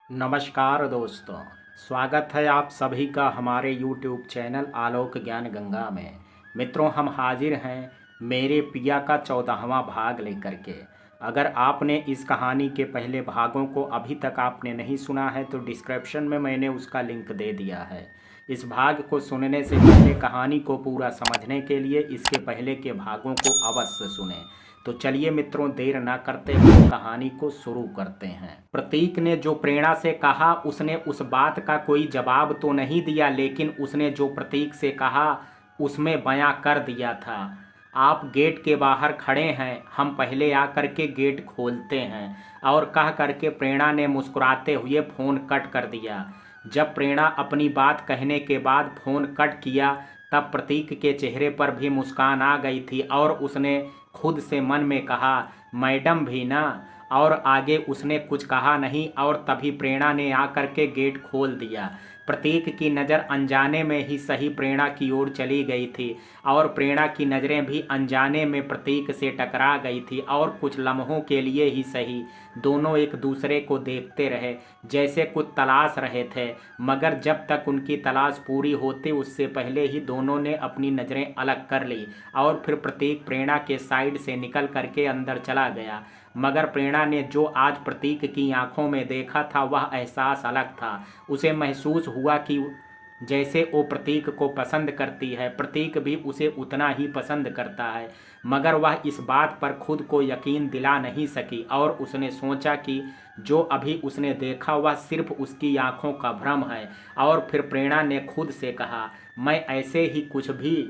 नमस्कार दोस्तों। स्वागत है आप सभी का हमारे YouTube चैनल आलोक ज्ञान गंगा में। मित्रों, हम हाजिर हैं मेरे पिया का 14वां भाग लेकर के। अगर आपने इस कहानी के पहले भागों को अभी तक आपने नहीं सुना है तो डिस्क्रिप्शन में मैंने उसका लिंक दे दिया है। इस भाग को सुनने से पहले कहानी को पूरा समझने के लिए इसके पहले के भागों को अवश्य सुनें। तो चलिए मित्रों, देर ना करते हुए कहानी को शुरू करते हैं। प्रतीक ने जो प्रेरणा से कहा उसने उस बात का कोई जवाब तो नहीं दिया, लेकिन उसने जो प्रतीक से कहा उसमें बयां कर दिया था। आप गेट के बाहर खड़े हैं, हम पहले आकर के गेट खोलते हैं। और कह करके प्रेरणा ने मुस्कुराते हुए फ़ोन कट कर दिया। जब प्रेरणा अपनी बात कहने के बाद फ़ोन कट किया तब प्रतीक के चेहरे पर भी मुस्कान आ गई थी और उसने खुद से मन में कहा, मैडम भी ना। और आगे उसने कुछ कहा नहीं और तभी प्रेरणा ने आकर के गेट खोल दिया। प्रतीक की नज़र अनजाने में ही सही प्रेरणा की ओर चली गई थी और प्रेरणा की नज़रें भी अनजाने में प्रतीक से टकरा गई थी और कुछ लम्हों के लिए ही सही दोनों एक दूसरे को देखते रहे, जैसे कुछ तलाश रहे थे। मगर जब तक उनकी तलाश पूरी होती उससे पहले ही दोनों ने अपनी नज़रें अलग कर ली और फिर प्रतीक प्रेरणा के साइड से निकल करके अंदर चला गया। मगर प्रेरणा ने जो आज प्रतीक की आंखों में देखा था वह एहसास अलग था। उसे महसूस हुआ कि जैसे वो प्रतीक को पसंद करती है, प्रतीक भी उसे उतना ही पसंद करता है। मगर वह इस बात पर खुद को यकीन दिला नहीं सकी और उसने सोचा कि जो अभी उसने देखा वह सिर्फ उसकी आंखों का भ्रम है। और फिर प्रेरणा ने खुद से कहा, मैं ऐसे ही कुछ भी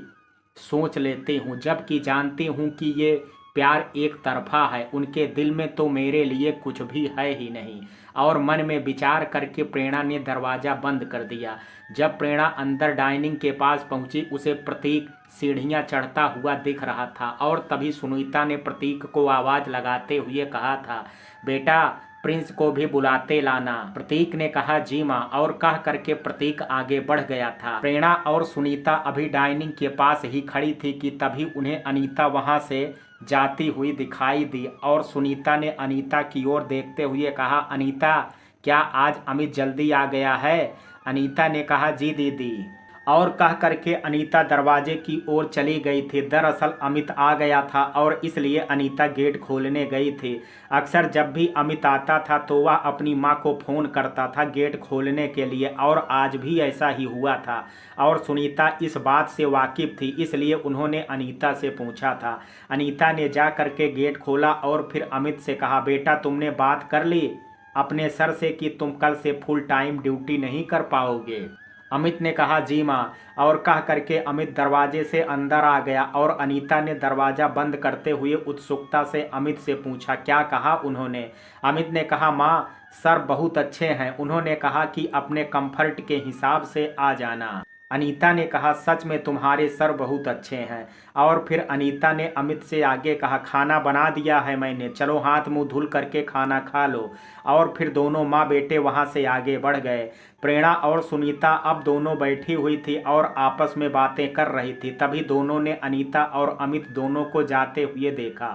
सोच लेती हूँ, जबकि जानती हूँ कि ये प्यार एक तरफा है, उनके दिल में तो मेरे लिए कुछ भी है ही नहीं। और मन में विचार करके प्रेरणा ने दरवाज़ा बंद कर दिया। जब प्रेरणा अंदर डाइनिंग के पास पहुंची उसे प्रतीक सीढ़ियां चढ़ता हुआ दिख रहा था और तभी सुनीता ने प्रतीक को आवाज़ लगाते हुए कहा था, बेटा प्रिंस को भी बुलाते लाना। प्रतीक ने कहा, जी माँ, और कह करके प्रतीक आगे बढ़ गया था। प्रेरणा और सुनीता अभी डाइनिंग के पास ही खड़ी थी कि तभी उन्हें अनीता वहां से जाती हुई दिखाई दी और सुनीता ने अनीता की ओर देखते हुए कहा, अनीता क्या आज अमित जल्दी आ गया है? अनीता ने कहा, जी दीदी। और कह करके अनीता दरवाजे की ओर चली गई थी। दरअसल अमित आ गया था और इसलिए अनीता गेट खोलने गई थी। अक्सर जब भी अमित आता था तो वह अपनी माँ को फ़ोन करता था गेट खोलने के लिए और आज भी ऐसा ही हुआ था और सुनीता इस बात से वाकिफ़ थी, इसलिए उन्होंने अनीता से पूछा था। अनीता ने जा करके गेट खोला और फिर अमित से कहा, बेटा तुमने बात कर ली अपने सर से कि तुम कल से फुल टाइम ड्यूटी नहीं कर पाओगे? अमित ने कहा, जी माँ। और कह करके अमित दरवाजे से अंदर आ गया और अनीता ने दरवाज़ा बंद करते हुए उत्सुकता से अमित से पूछा, क्या कहा उन्होंने? अमित ने कहा, माँ सर बहुत अच्छे हैं, उन्होंने कहा कि अपने कंफर्ट के हिसाब से आ जाना। अनीता ने कहा, सच में तुम्हारे सर बहुत अच्छे हैं। और फिर अनीता ने अमित से आगे कहा, खाना बना दिया है मैंने, चलो हाथ मुंह धुल करके खाना खा लो। और फिर दोनों माँ बेटे वहाँ से आगे बढ़ गए। प्रेरणा और सुनीता अब दोनों बैठी हुई थी और आपस में बातें कर रही थी। तभी दोनों ने अनीता और अमित दोनों को जाते हुए देखा।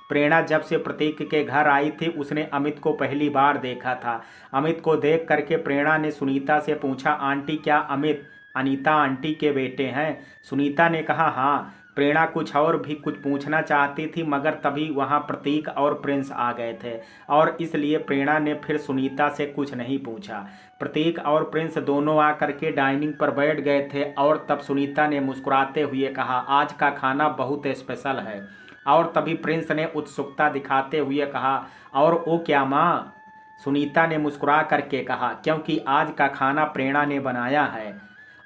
प्रेरणा जब से प्रतीक के घर आई थी उसने अमित को पहली बार देखा था। अमित को देख करके प्रेरणा ने सुनीता से पूछा, आंटी क्या अमित अनीता आंटी के बेटे हैं? सुनीता ने कहा, हाँ। प्रेरणा कुछ और भी कुछ पूछना चाहती थी मगर तभी वहाँ प्रतीक और प्रिंस आ गए थे और इसलिए प्रेरणा ने फिर सुनीता से कुछ नहीं पूछा। प्रतीक और प्रिंस दोनों आकर के डाइनिंग पर बैठ गए थे और तब सुनीता ने मुस्कुराते हुए कहा, आज का खाना बहुत स्पेशल है। और तभी प्रिंस ने उत्सुकता दिखाते हुए कहा, और वो क्या माँ? सुनीता ने मुस्कुरा करके कहा, क्योंकि आज का खाना प्रेरणा ने बनाया है।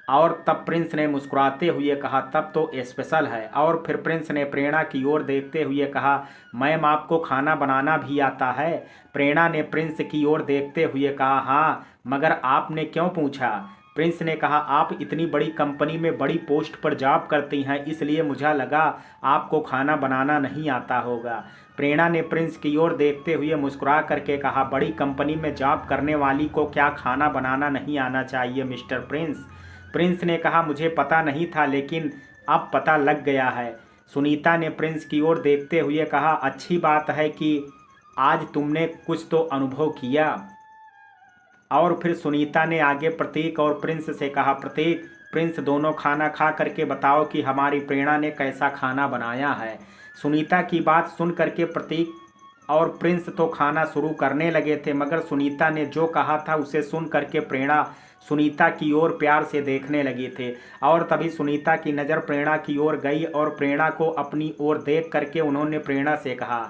और तब प्रिंस ने मुस्कुराते हुए कहा, तब तो स्पेशल है। और फिर प्रिंस ने प्रेरणा की ओर देखते हुए कहा, मैम आपको खाना बनाना भी आता है? प्रेरणा ने प्रिंस की ओर देखते हुए कहा, हाँ, मगर आपने क्यों पूछा? प्रिंस ने कहा, आप इतनी बड़ी कंपनी में बड़ी पोस्ट पर जॉब करती हैं, इसलिए मुझे लगा आपको खाना बनाना नहीं आता होगा। प्रेरणा ने प्रिंस की ओर देखते हुए मुस्कुरा करके कहा, बड़ी कंपनी में जॉब करने वाली को क्या खाना बनाना नहीं आना चाहिए मिस्टर प्रिंस? प्रिंस ने कहा, मुझे पता नहीं था लेकिन अब पता लग गया है। सुनीता ने प्रिंस की ओर देखते हुए कहा, अच्छी बात है कि आज तुमने कुछ तो अनुभव किया। और फिर सुनीता ने आगे प्रतीक और प्रिंस से कहा, प्रतीक प्रिंस दोनों खाना खा करके बताओ कि हमारी प्रेरणा ने कैसा खाना बनाया है। सुनीता की बात सुन करके प्रतीक और प्रिंस तो खाना शुरू करने लगे थे, मगर सुनीता ने जो कहा था उसे सुन करके प्रेरणा सुनीता की ओर प्यार से देखने लगी थे। और तभी सुनीता की नज़र प्रेरणा की ओर गई और प्रेरणा को अपनी ओर देख करके उन्होंने प्रेरणा से कहा,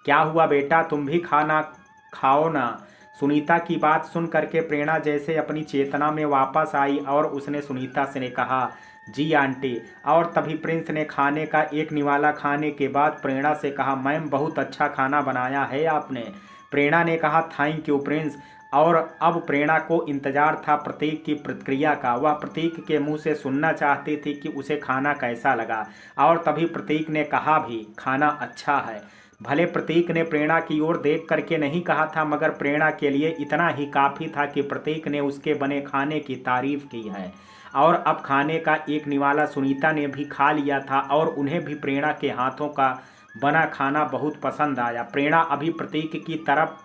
क्या हुआ बेटा, तुम भी खाना खाओ ना। सुनीता की बात सुन करके प्रेरणा जैसे अपनी चेतना में वापस आई और उसने सुनीता से ने कहा, जी आंटी। और तभी प्रिंस ने खाने का एक निवाला खाने के बाद प्रेरणा से कहा, मैम बहुत अच्छा खाना बनाया है आपने। प्रेरणा ने कहा, थैंक यू प्रिंस। और अब प्रेरणा को इंतजार था प्रतीक की प्रतिक्रिया का। वह प्रतीक के मुंह से सुनना चाहती थी कि उसे खाना कैसा लगा। और तभी प्रतीक ने कहा भी, खाना अच्छा है। भले प्रतीक ने प्रेरणा की ओर देख करके नहीं कहा था, मगर प्रेरणा के लिए इतना ही काफ़ी था कि प्रतीक ने उसके बने खाने की तारीफ की है। और अब खाने का एक निवाला सुनीता ने भी खा लिया था और उन्हें भी प्रेरणा के हाथों का बना खाना बहुत पसंद आया। प्रेरणा अभी प्रतीक की तरफ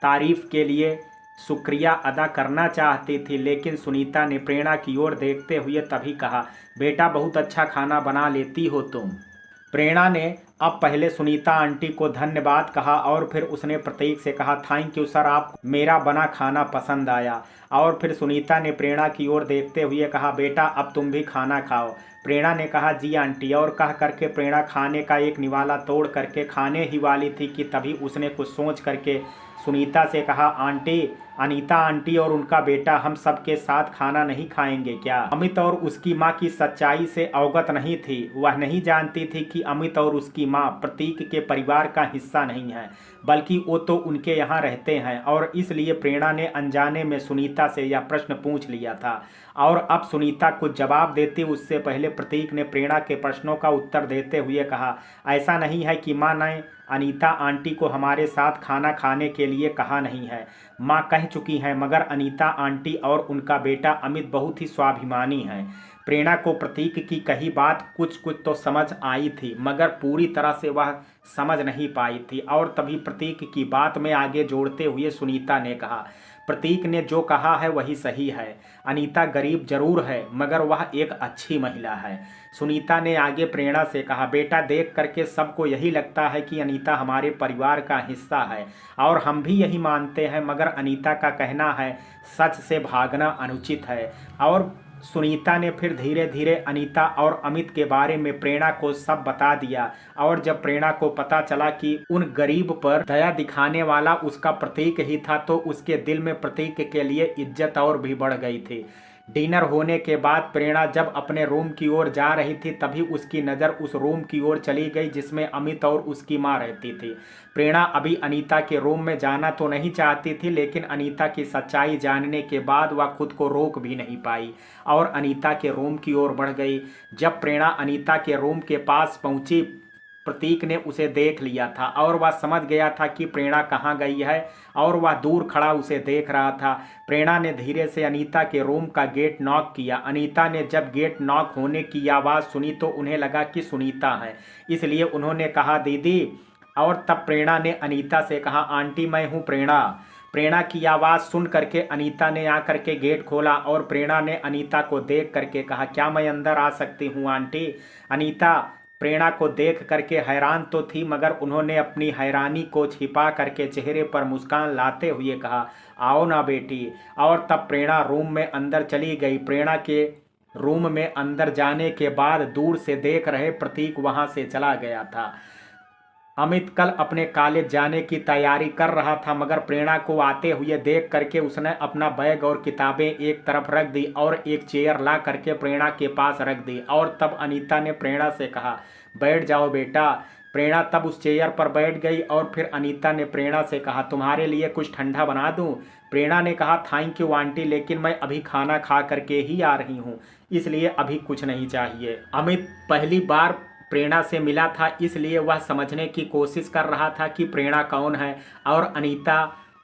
तारीफ के लिए शुक्रिया अदा करना चाहती थी, लेकिन सुनीता ने प्रेरणा की ओर देखते हुए तभी कहा, बेटा बहुत अच्छा खाना बना लेती हो तुम। प्रेरणा ने अब पहले सुनीता आंटी को धन्यवाद कहा और फिर उसने प्रतीक से कहा, थैंक यू सर, आप मेरा बना खाना पसंद आया। और फिर सुनीता ने प्रेरणा की ओर देखते हुए कहा, बेटा अब तुम भी खाना खाओ। प्रेरणा ने कहा, जी आंटी। और कह करके प्रेरणा खाने का एक निवाला तोड़ करके खाने ही वाली थी कि तभी उसने कुछ सोच करके सुनीता से कहा, आंटी, अनीता आंटी और उनका बेटा हम सबके साथ खाना नहीं खाएंगे क्या? अमित और उसकी माँ की सच्चाई से अवगत नहीं थी। वह नहीं जानती थी कि अमित और उसकी माँ प्रतीक के परिवार का हिस्सा नहीं है, बल्कि वो तो उनके यहाँ रहते हैं। और इसलिए प्रेरणा ने अनजाने में सुनीता से यह प्रश्न पूछ लिया था। और अब सुनीता कुछ जवाब देती उससे पहले प्रतीक ने प्रेरणा के प्रश्नों का उत्तर देते हुए कहा, ऐसा नहीं है कि माँ ने अनीता आंटी को हमारे साथ खाना खाने के लिए कहा नहीं है। माँ कह चुकी हैं, मगर अनीता आंटी और उनका बेटा अमित बहुत ही स्वाभिमानी हैं। प्रेरणा को प्रतीक की कही बात कुछ कुछ तो समझ आई थी, मगर पूरी तरह से वह समझ नहीं पाई थी। और तभी प्रतीक की बात में आगे जोड़ते हुए सुनीता ने कहा, प्रतीक ने जो कहा है वही सही है। अनीता गरीब जरूर है, मगर वह एक अच्छी महिला है। सुनीता ने आगे प्रेरणा से कहा, बेटा देख करके सबको यही लगता है कि अनीता हमारे परिवार का हिस्सा है और हम भी यही मानते हैं, मगर अनीता का कहना है सच से भागना अनुचित है। और सुनीता ने फिर धीरे धीरे अनीता और अमित के बारे में प्रेरणा को सब बता दिया। और जब प्रेरणा को पता चला कि उन गरीब पर दया दिखाने वाला उसका प्रतीक ही था, तो उसके दिल में प्रतीक के लिए इज्जत और भी बढ़ गई थी। डिनर होने के बाद प्रेरणा जब अपने रूम की ओर जा रही थी, तभी उसकी नज़र उस रूम की ओर चली गई जिसमें अमित और उसकी माँ रहती थी। प्रेरणा अभी अनीता के रूम में जाना तो नहीं चाहती थी, लेकिन अनीता की सच्चाई जानने के बाद वह खुद को रोक भी नहीं पाई और अनीता के रूम की ओर बढ़ गई। जब प्रेरणा अनीता के रूम के पास पहुंची, प्रतीक ने उसे देख लिया था और वह समझ गया था कि प्रेरणा कहाँ गई है और वह दूर खड़ा उसे देख रहा था। प्रेरणा ने धीरे से अनीता के रूम का गेट नॉक किया। अनीता ने जब गेट नॉक होने की आवाज़ सुनी तो उन्हें लगा कि सुनीता है, इसलिए उन्होंने कहा, दीदी। और तब प्रेरणा ने अनीता से कहा, आंटी मैं हूँ प्रेरणा। प्रेरणा की आवाज़ सुन करके अनीता ने आकर के गेट खोला और प्रेरणा ने अनीता को देख करके कहा, क्या मैं अंदर आ सकती हूँ आंटी? अनीता प्रेरणा को देख करके हैरान तो थी, मगर उन्होंने अपनी हैरानी को छिपा करके चेहरे पर मुस्कान लाते हुए कहा, आओ ना बेटी। और तब प्रेरणा रूम में अंदर चली गई। प्रेरणा के रूम में अंदर जाने के बाद दूर से देख रहे प्रतीक वहां से चला गया था। अमित कल अपने कॉलेज जाने की तैयारी कर रहा था, मगर प्रेरणा को आते हुए देख करके उसने अपना बैग और किताबें एक तरफ रख दी और एक चेयर ला करके प्रेरणा के पास रख दी। और तब अनीता ने प्रेरणा से कहा, बैठ जाओ बेटा। प्रेरणा तब उस चेयर पर बैठ गई और फिर अनीता ने प्रेरणा से कहा, तुम्हारे लिए कुछ ठंडा बना दूं? प्रेरणा ने कहा, थैंक यू आंटी, लेकिन मैं अभी खाना खा करके ही आ रही हूँ, इसलिए अभी कुछ नहीं चाहिए। अमित पहली बार प्रेरणा से मिला था, इसलिए वह समझने की कोशिश कर रहा था कि प्रेरणा कौन है। और अनीता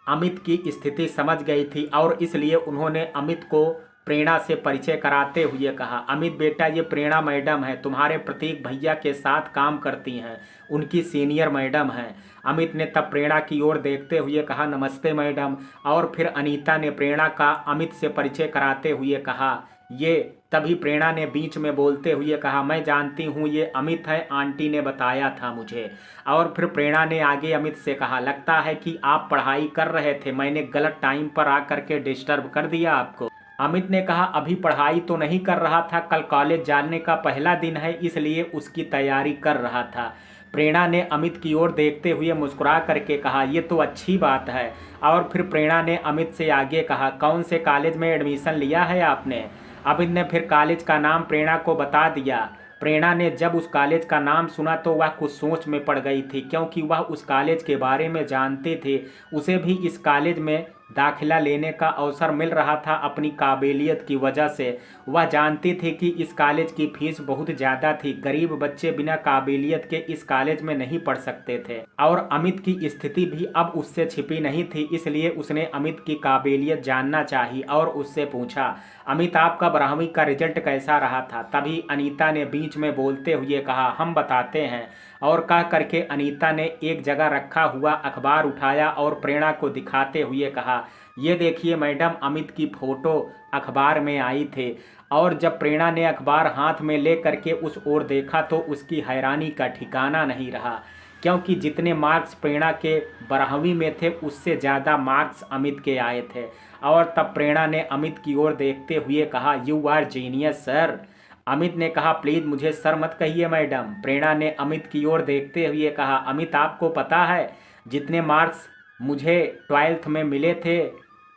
अमित की स्थिति समझ गई थी और इसलिए उन्होंने अमित को प्रेरणा से परिचय कराते हुए कहा, अमित बेटा ये प्रेरणा मैडम है, तुम्हारे प्रतीक भैया के साथ काम करती हैं, उनकी सीनियर मैडम हैं। अमित ने तब प्रेरणा की ओर देखते हुए कहा, नमस्ते मैडम। और फिर अनीता ने प्रेरणा का अमित से परिचय कराते हुए कहा, ये। तभी प्रेरणा ने बीच में बोलते हुए कहा, मैं जानती हूँ ये अमित है, आंटी ने बताया था मुझे। और फिर प्रेरणा ने आगे अमित से कहा, लगता है कि आप पढ़ाई कर रहे थे, मैंने गलत टाइम पर आकर के डिस्टर्ब कर दिया आपको। अमित ने कहा, अभी पढ़ाई तो नहीं कर रहा था, कल कॉलेज जाने का पहला दिन है इसलिए उसकी तैयारी कर रहा था। प्रेरणा ने अमित की ओर देखते हुए मुस्कुरा करके कहा, ये तो अच्छी बात है। और फिर प्रेरणा ने अमित से आगे कहा, कौन से कॉलेज में एडमिशन लिया है आपने? अमित ने फिर कॉलेज का नाम प्रेरणा को बता दिया। प्रेरणा ने जब उस कॉलेज का नाम सुना तो वह कुछ सोच में पड़ गई थी, क्योंकि वह उस कॉलेज के बारे में जानती थी। उसे भी इस कॉलेज में दाखिला लेने का अवसर मिल रहा था अपनी काबिलियत की वजह से। वह जानती थी कि इस कॉलेज की फीस बहुत ज़्यादा थी, गरीब बच्चे बिना काबिलियत के इस कॉलेज में नहीं पढ़ सकते थे। और अमित की स्थिति भी अब उससे छिपी नहीं थी, इसलिए उसने अमित की काबिलियत जानना चाहिए और उससे पूछा, अमित आपका 12वीं का रिजल्ट कैसा रहा था? तभी अनीता ने बीच में बोलते हुए कहा, हम बताते हैं। और कह करके अनीता ने एक जगह रखा हुआ अखबार उठाया और प्रेरणा को दिखाते हुए कहा, ये देखिए मैडम, अमित की फ़ोटो अखबार में आई थी। और जब प्रेरणा ने अखबार हाथ में ले करके उस ओर देखा तो उसकी हैरानी का ठिकाना नहीं रहा, क्योंकि जितने मार्क्स प्रेरणा के 12वीं में थे उससे ज़्यादा मार्क्स अमित के आए थे। और तब प्रेरणा ने अमित की ओर देखते हुए कहा, you are genius sir. Amit ने कहा, प्लीज़ मुझे सर मत कहिए मैडम। प्रेरणा ने अमित की ओर देखते हुए कहा, अमित आपको पता है जितने मार्क्स मुझे 12th में मिले थे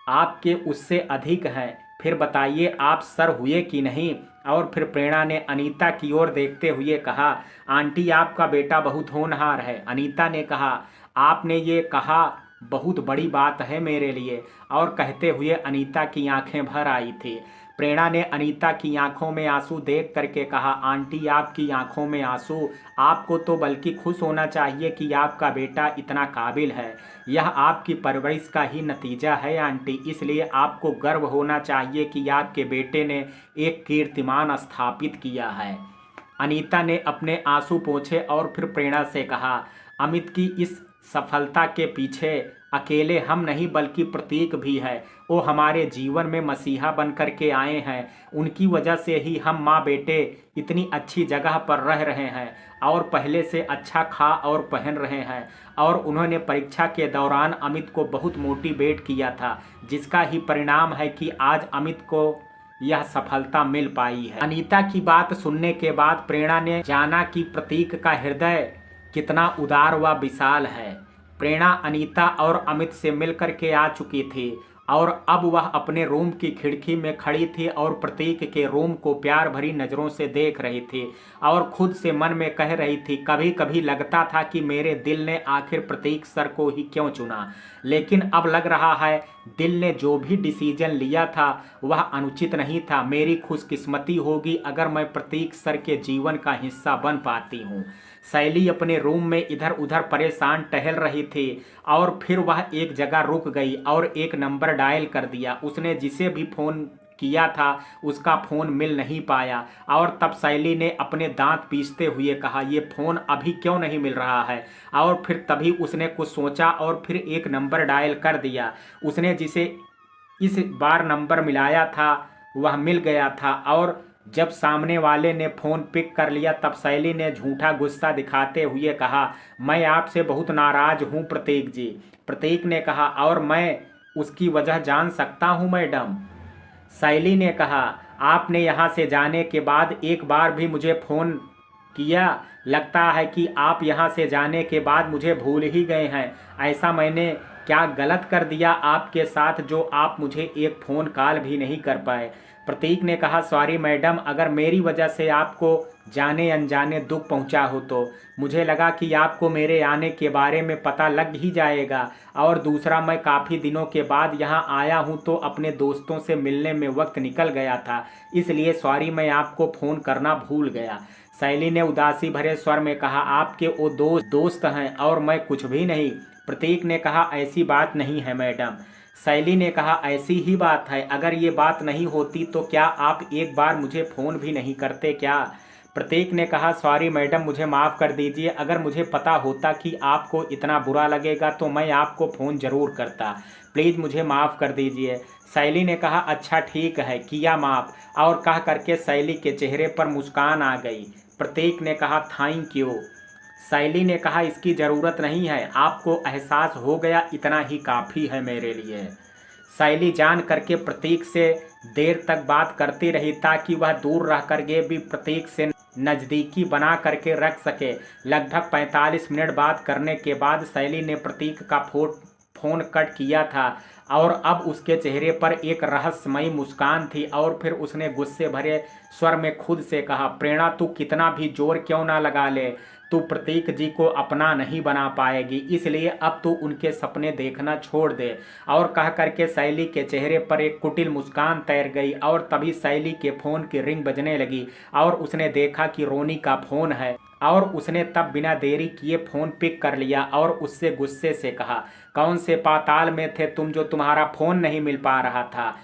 आपके उससे अधिक हैं, फिर बताइए आप सर हुए कि नहीं? और फिर प्रेरणा ने अनीता की ओर देखते हुए कहा, आंटी आपका बेटा बहुत होनहार है। अनीता ने कहा, आपने ये कहा बहुत बड़ी बात है मेरे लिए। और कहते हुए अनीता की आंखें भर आई थी। प्रेरणा ने अनीता की आंखों में आंसू देख करके कहा, आंटी आपकी आंखों में आंसू, आपको तो बल्कि खुश होना चाहिए कि आपका बेटा इतना काबिल है। यह आपकी परवरिश का ही नतीजा है आंटी, इसलिए आपको गर्व होना चाहिए कि आपके बेटे ने एक कीर्तिमान स्थापित किया है। अनीता ने अपने आंसू पोंछे और फिर प्रेरणा से कहा, अमित की इस सफलता के पीछे अकेले हम नहीं बल्कि प्रतीक भी है। वो हमारे जीवन में मसीहा बन कर के आए हैं, उनकी वजह से ही हम माँ बेटे इतनी अच्छी जगह पर रह रहे हैं और पहले से अच्छा खा और पहन रहे हैं। और उन्होंने परीक्षा के दौरान अमित को बहुत मोटिवेट किया था, जिसका ही परिणाम है कि आज अमित को यह सफलता मिल पाई है। अनीता की बात सुनने के बाद प्रेरणा ने जाना कि प्रतीक का हृदय कितना उदार व विशाल है। प्रेरणा अनीता और अमित से मिलकर के आ चुकी थी और अब वह अपने रूम की खिड़की में खड़ी थी और प्रतीक के रूम को प्यार भरी नज़रों से देख रही थी और खुद से मन में कह रही थी, कभी कभी लगता था कि मेरे दिल ने आखिर प्रतीक सर को ही क्यों चुना, लेकिन अब लग रहा है दिल ने जो भी डिसीजन लिया था वह अनुचित नहीं था। मेरी खुशकिस्मती होगी अगर मैं प्रतीक सर के जीवन का हिस्सा बन पाती हूँ। शैली अपने रूम में इधर उधर परेशान टहल रही थी और फिर वह एक जगह रुक गई और एक नंबर डायल कर दिया। उसने जिसे भी फ़ोन किया था उसका फ़ोन मिल नहीं पाया और तब शैली ने अपने दांत पीसते हुए कहा, ये फ़ोन अभी क्यों नहीं मिल रहा है? और फिर तभी उसने कुछ सोचा और फिर एक नंबर डायल कर दिया। उसने जिसे इस बार नंबर मिलाया था वह मिल गया था और जब सामने वाले ने फ़ोन पिक कर लिया तब शैली ने झूठा गुस्सा दिखाते हुए कहा, मैं आपसे बहुत नाराज़ हूँ प्रतीक जी। प्रतीक ने कहा, और मैं उसकी वजह जान सकता हूँ मैडम? शैली ने कहा, आपने यहाँ से जाने के बाद एक बार भी मुझे फ़ोन किया? लगता है कि आप यहाँ से जाने के बाद मुझे भूल ही गए हैं। ऐसा मैंने क्या गलत कर दिया आपके साथ जो आप मुझे एक फ़ोन कॉल भी नहीं कर पाए? प्रतीक ने कहा, सॉरी मैडम, अगर मेरी वजह से आपको जाने अनजाने दुख पहुंचा हो तो मुझे लगा कि आपको मेरे आने के बारे में पता लग ही जाएगा। और दूसरा, मैं काफ़ी दिनों के बाद यहाँ आया हूँ तो अपने दोस्तों से मिलने में वक्त निकल गया था, इसलिए सॉरी, मैं आपको फ़ोन करना भूल गया। शैली ने उदासी भरे स्वर में कहा, आपके वो दोस्त हैं और मैं कुछ भी नहीं। प्रतीक ने कहा, ऐसी बात नहीं है मैडम। शैली ने कहा ऐसी ही बात है, अगर ये बात नहीं होती तो क्या आप एक बार मुझे फ़ोन भी नहीं करते क्या? प्रतीक ने कहा सॉरी मैडम, मुझे माफ़ कर दीजिए, अगर मुझे पता होता कि आपको इतना बुरा लगेगा तो मैं आपको फ़ोन ज़रूर करता, प्लीज़ मुझे माफ़ कर दीजिए। शैली ने कहा अच्छा ठीक है, किया माफ़, और कह करके शैली के चेहरे पर मुस्कान आ गई। प्रतीक ने कहा थैंक यू। शैली ने कहा इसकी ज़रूरत नहीं है, आपको एहसास हो गया इतना ही काफ़ी है मेरे लिए। शैली जान करके प्रतीक से देर तक बात करती रही ताकि वह दूर रह करके भी प्रतीक से नज़दीकी बना करके रख सके। लगभग 45 मिनट बात करने के बाद शैली ने प्रतीक का फ़ोन कट किया था और अब उसके चेहरे पर एक रहस्यमयी मुस्कान थी और फिर उसने गुस्से भरे स्वर में खुद से कहा प्रेरणा तू कितना भी जोर क्यों ना लगा ले, तू प्रतीक जी को अपना नहीं बना पाएगी, इसलिए अब तू उनके सपने देखना छोड़ दे। और कह करके शैली के चेहरे पर एक कुटिल मुस्कान तैर गई और तभी शैली के फ़ोन की रिंग बजने लगी और उसने देखा कि रोनी का फ़ोन है और उसने तब बिना देरी किए फ़ोन पिक कर लिया और उससे गुस्से से कहा कौन से पाताल में थे तुम जो तुम्हारा फ़ोन नहीं मिल पा रहा था,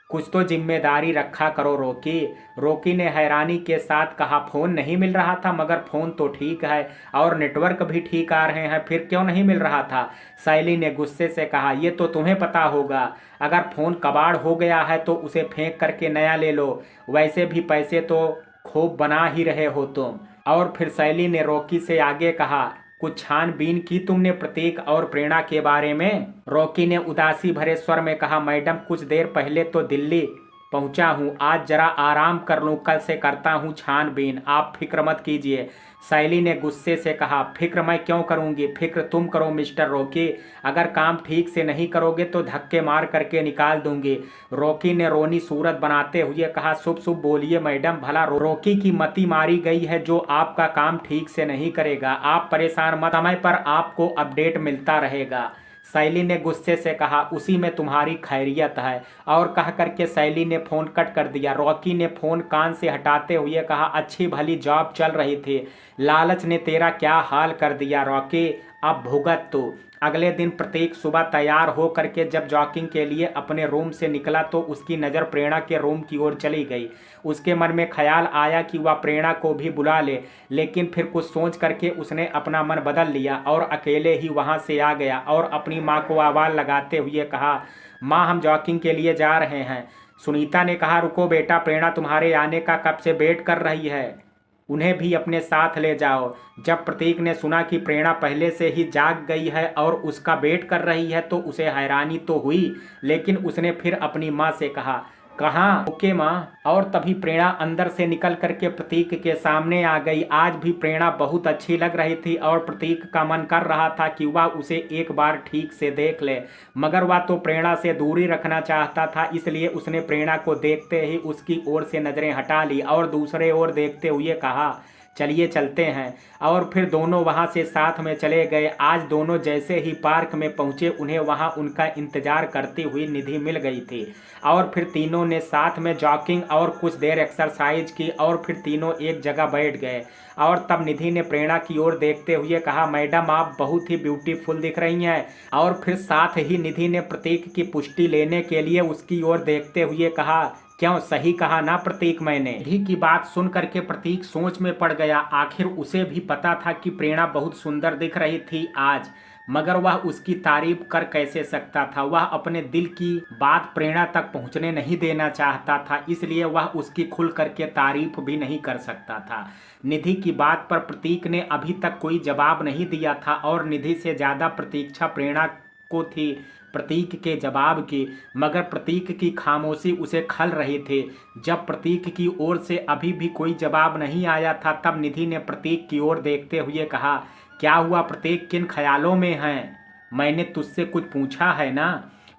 कुछ तो जिम्मेदारी रखा करो रोकी। रोकी ने हैरानी के साथ कहा फ़ोन नहीं मिल रहा था, मगर फ़ोन तो ठीक है और नेटवर्क भी ठीक आ रहे हैं, फिर क्यों नहीं मिल रहा था? शैली ने गुस्से से कहा ये तो तुम्हें पता होगा, अगर फ़ोन कबाड़ हो गया है तो उसे फेंक करके नया ले लो, वैसे भी पैसे तो खूब बना ही रहे हो तुम। और फिर शैली ने रॉकी से आगे कहा कुछ छानबीन की तुमने प्रतीक और प्रेरणा के बारे में? रॉकी ने उदासी भरे स्वर में कहा मैडम कुछ देर पहले तो दिल्ली पहुंचा हूं, आज जरा आराम कर लूं, कल से करता हूं छानबीन, आप फिक्र मत कीजिए। शैली ने गुस्से से कहा फिक्र मैं क्यों करूंगी, फिक्र तुम करो मिस्टर रॉकी, अगर काम ठीक से नहीं करोगे तो धक्के मार करके निकाल दूंगी। रॉकी ने रोनी सूरत बनाते हुए कहा शुभ शुभ बोलिए मैडम, भला रॉकी की मति मारी गई है जो आपका काम ठीक से नहीं करेगा, आप परेशान मत, समय पर आपको अपडेट मिलता रहेगा। शैली ने गुस्से से कहा उसी में तुम्हारी खैरियत है, और कह करके शैली ने फ़ोन कट कर दिया। रॉकी ने फ़ोन कान से हटाते हुए कहा अच्छी भली जॉब चल रही थी, लालच ने तेरा क्या हाल कर दिया रॉकी, अब भुगत तू। अगले दिन प्रतीक सुबह तैयार हो करके जब जॉगिंग के लिए अपने रूम से निकला तो उसकी नज़र प्रेरणा के रूम की ओर चली गई। उसके मन में ख्याल आया कि वह प्रेरणा को भी बुला ले, लेकिन फिर कुछ सोच करके उसने अपना मन बदल लिया और अकेले ही वहां से आ गया और अपनी माँ को आवाज़ लगाते हुए कहा माँ हम जॉगिंग के लिए जा रहे हैं। सुनीता ने कहा रुको बेटा, प्रेरणा तुम्हारे आने का कब से वेट कर रही है, उन्हें भी अपने साथ ले जाओ। जब प्रतीक ने सुना कि प्रेरणा पहले से ही जाग गई है और उसका वेट कर रही है तो उसे हैरानी तो हुई, लेकिन उसने फिर अपनी माँ से कहा कहाँ? ओके माँ। और तभी प्रेरणा अंदर से निकल करके प्रतीक के सामने आ गई। आज भी प्रेरणा बहुत अच्छी लग रही थी और प्रतीक का मन कर रहा था कि वह उसे एक बार ठीक से देख ले, मगर वह तो प्रेरणा से दूरी रखना चाहता था, इसलिए उसने प्रेरणा को देखते ही उसकी ओर से नज़रें हटा ली और दूसरे ओर देखते हुए कहा चलिए चलते हैं। और फिर दोनों वहां से साथ में चले गए। आज दोनों जैसे ही पार्क में पहुंचे उन्हें वहां उनका इंतजार करती हुई निधि मिल गई थी और फिर तीनों ने साथ में जॉगिंग और कुछ देर एक्सरसाइज की और फिर तीनों एक जगह बैठ गए। और तब निधि ने प्रेरणा की ओर देखते हुए कहा मैडम आप बहुत ही ब्यूटीफुल दिख रही हैं। और फिर साथ ही निधि ने प्रतीक की पुष्टि लेने के लिए उसकी ओर देखते हुए कहा क्यों सही कहा ना प्रतीक मैंने? निधि की बात सुन करके प्रतीक सोच में पड़ गया। आखिर उसे भी पता था कि प्रेरणा बहुत सुंदर दिख रही थी आज, मगर वह उसकी तारीफ कर कैसे सकता था? वह अपने दिल की बात प्रेरणा तक पहुंचने नहीं देना चाहता था, इसलिए वह उसकी खुल करके तारीफ भी नहीं कर सकता था। निधि की बात पर प्रतीक ने अभी तक कोई जवाब नहीं दिया था और निधि से ज़्यादा प्रतीक्षा प्रेरणा को थी प्रतीक के जवाब की, मगर प्रतीक की खामोशी उसे खल रही थी। जब प्रतीक की ओर से अभी भी कोई जवाब नहीं आया था तब निधि ने प्रतीक की ओर देखते हुए कहा क्या हुआ प्रतीक, किन ख्यालों में हैं? मैंने तुझसे कुछ पूछा है ना?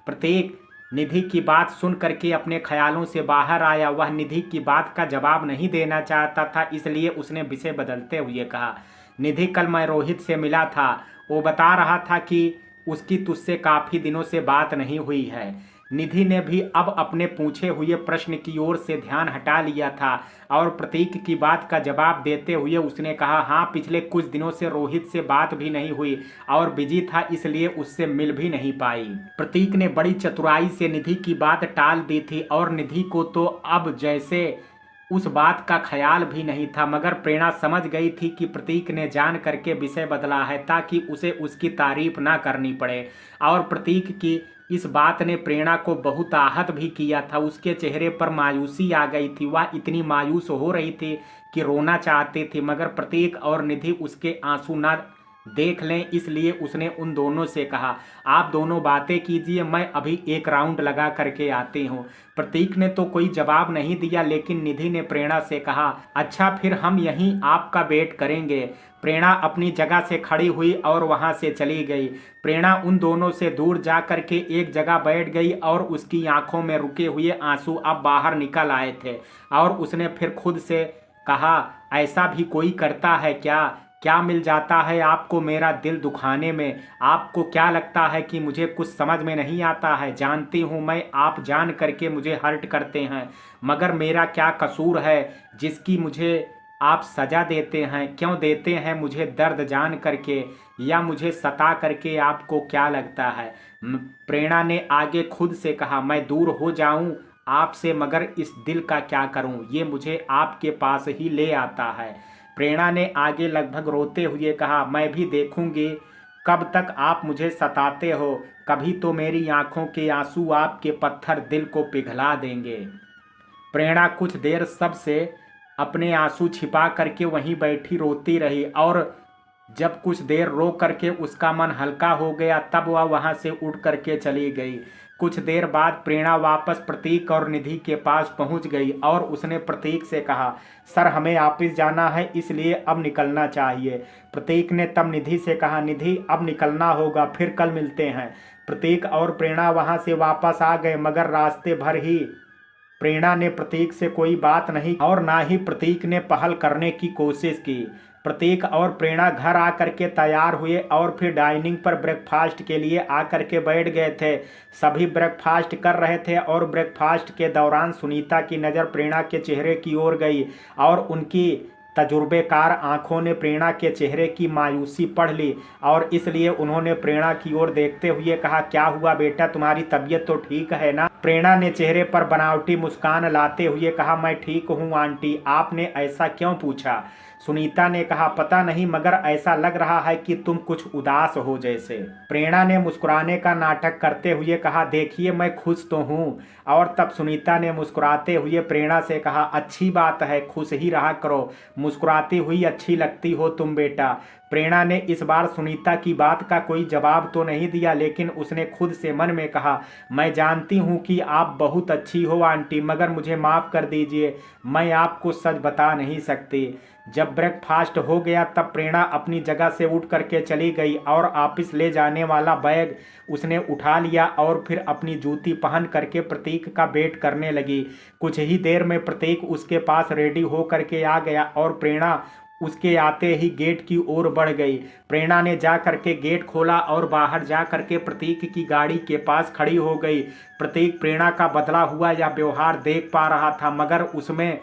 प्रतीक निधि की बात सुन करके अपने ख्यालों से बाहर आया। वह निधि की बात का जवाब नहीं देना चाहता था, इसलिए उसने विषय बदलते हुए कहा निधि कल मैं रोहित से मिला था, वो बता रहा था कि उसकी तुझसे काफ़ी दिनों से बात नहीं हुई है। निधि ने भी अब अपने पूछे हुए प्रश्न की ओर से ध्यान हटा लिया था और प्रतीक की बात का जवाब देते हुए उसने कहा, हाँ, पिछले कुछ दिनों से रोहित से बात भी नहीं हुई और बिजी था, इसलिए उससे मिल भी नहीं पाई। प्रतीक ने बड़ी चतुराई से निधि की बात टाल दी थी और निधि को तो अब जैसे उस बात का ख्याल भी नहीं था, मगर प्रेरणा समझ गई थी कि प्रतीक ने जान करके विषय बदला है ताकि उसे उसकी तारीफ ना करनी पड़े। और प्रतीक की इस बात ने प्रेरणा को बहुत आहत भी किया था। उसके चेहरे पर मायूसी आ गई थी। वह इतनी मायूस हो रही थी कि रोना चाहती थी, मगर प्रतीक और निधि उसके आंसू ना देख लें, इसलिए उसने उन दोनों से कहा, आप दोनों बातें कीजिए, मैं अभी एक राउंड लगा करके आती हूँ। प्रतीक ने तो कोई जवाब नहीं दिया, लेकिन निधि ने प्रेरणा से कहा, अच्छा, फिर हम यहीं आपका वेट करेंगे। प्रेरणा अपनी जगह से खड़ी हुई और वहां से चली गई। प्रेरणा उन दोनों से दूर जा करके एक जगह बैठ गई और उसकी आंखों में रुके हुए आंसू अब बाहर निकल आए थे और उसने फिर खुद से कहा, ऐसा भी कोई करता है क्या? क्या मिल जाता है आपको मेरा दिल दुखाने में? आपको क्या लगता है कि मुझे कुछ समझ में नहीं आता है? जानती हूँ मैं, आप जान करके मुझे हर्ट करते हैं, मगर मेरा क्या कसूर है जिसकी मुझे आप सजा देते हैं? क्यों देते हैं मुझे दर्द जान करके या मुझे सता करके? आपको क्या लगता है? प्रेरणा ने आगे खुद से कहा, मैं दूर हो जाऊं आपसे, मगर इस दिल का क्या करूं? ये मुझे आपके पास ही ले आता है। प्रेरणा ने आगे लगभग रोते हुए कहा, मैं भी देखूंगी कब तक आप मुझे सताते हो। कभी तो मेरी आंखों के आंसू आपके पत्थर दिल को पिघला देंगे। प्रेरणा कुछ देर सबसे अपने आंसू छिपा करके वहीं बैठी रोती रही और जब कुछ देर रो करके उसका मन हल्का हो गया तब वह वहां से उठ करके चली गई। कुछ देर बाद प्रेरणा वापस प्रतीक और निधि के पास पहुंच गई और उसने प्रतीक से कहा, सर, हमें ऑफिस जाना है, इसलिए अब निकलना चाहिए। प्रतीक ने तब निधि से कहा, निधि, अब निकलना होगा, फिर कल मिलते हैं। प्रतीक और प्रेरणा वहां से वापस आ गए, मगर रास्ते भर ही प्रेरणा ने प्रतीक से कोई बात नहीं और ना ही प्रतीक ने पहल करने की कोशिश की। प्रतीक और प्रेरणा घर आकर के तैयार हुए और फिर डाइनिंग पर ब्रेकफास्ट के लिए आकर के बैठ गए थे। सभी ब्रेकफास्ट कर रहे थे और ब्रेकफास्ट के दौरान सुनीता की नज़र प्रेरणा के चेहरे की ओर गई और उनकी तजुर्बेकार आंखों ने प्रेरणा के चेहरे की मायूसी पढ़ ली और इसलिए उन्होंने प्रेरणा की ओर देखते हुए कहा, क्या हुआ बेटा, तुम्हारी तबीयत तो ठीक है ना? प्रेरणा ने चेहरे पर बनावटी मुस्कान लाते हुए कहा, मैं ठीक हूँ आंटी। आपने ऐसा क्यों पूछा? सुनीता ने कहा, पता नहीं, मगर ऐसा लग रहा है कि तुम कुछ उदास हो जैसे। प्रेरणा ने मुस्कुराने का नाटक करते हुए कहा, देखिए, मैं खुश तो हूँ। और तब सुनीता ने मुस्कुराते हुए प्रेरणा से कहा, अच्छी बात है, खुश ही रहा करो, मुस्कुराती हुई अच्छी लगती हो तुम बेटा। प्रेरणा ने इस बार सुनीता की बात का कोई जवाब तो नहीं दिया, लेकिन उसने खुद से मन में कहा, मैं जानती हूँ कि आप बहुत अच्छी हो आंटी, मगर मुझे माफ़ कर दीजिए, मैं आपको सच बता नहीं सकती। जब ब्रेकफास्ट हो गया तब प्रेरणा अपनी जगह से उठ करके चली गई और ऑफिस ले जाने वाला बैग उसने उठा लिया और फिर अपनी जूती पहन करके प्रतीक का वेट करने लगी। कुछ ही देर में प्रतीक उसके पास रेडी हो करके आ गया और प्रेरणा उसके आते ही गेट की ओर बढ़ गई। प्रेरणा ने जा करके गेट खोला और बाहर जा करके प्रतीक की गाड़ी के पास खड़ी हो गई। प्रतीक प्रेरणा का बदला हुआ यह व्यवहार देख पा रहा था, मगर उसमें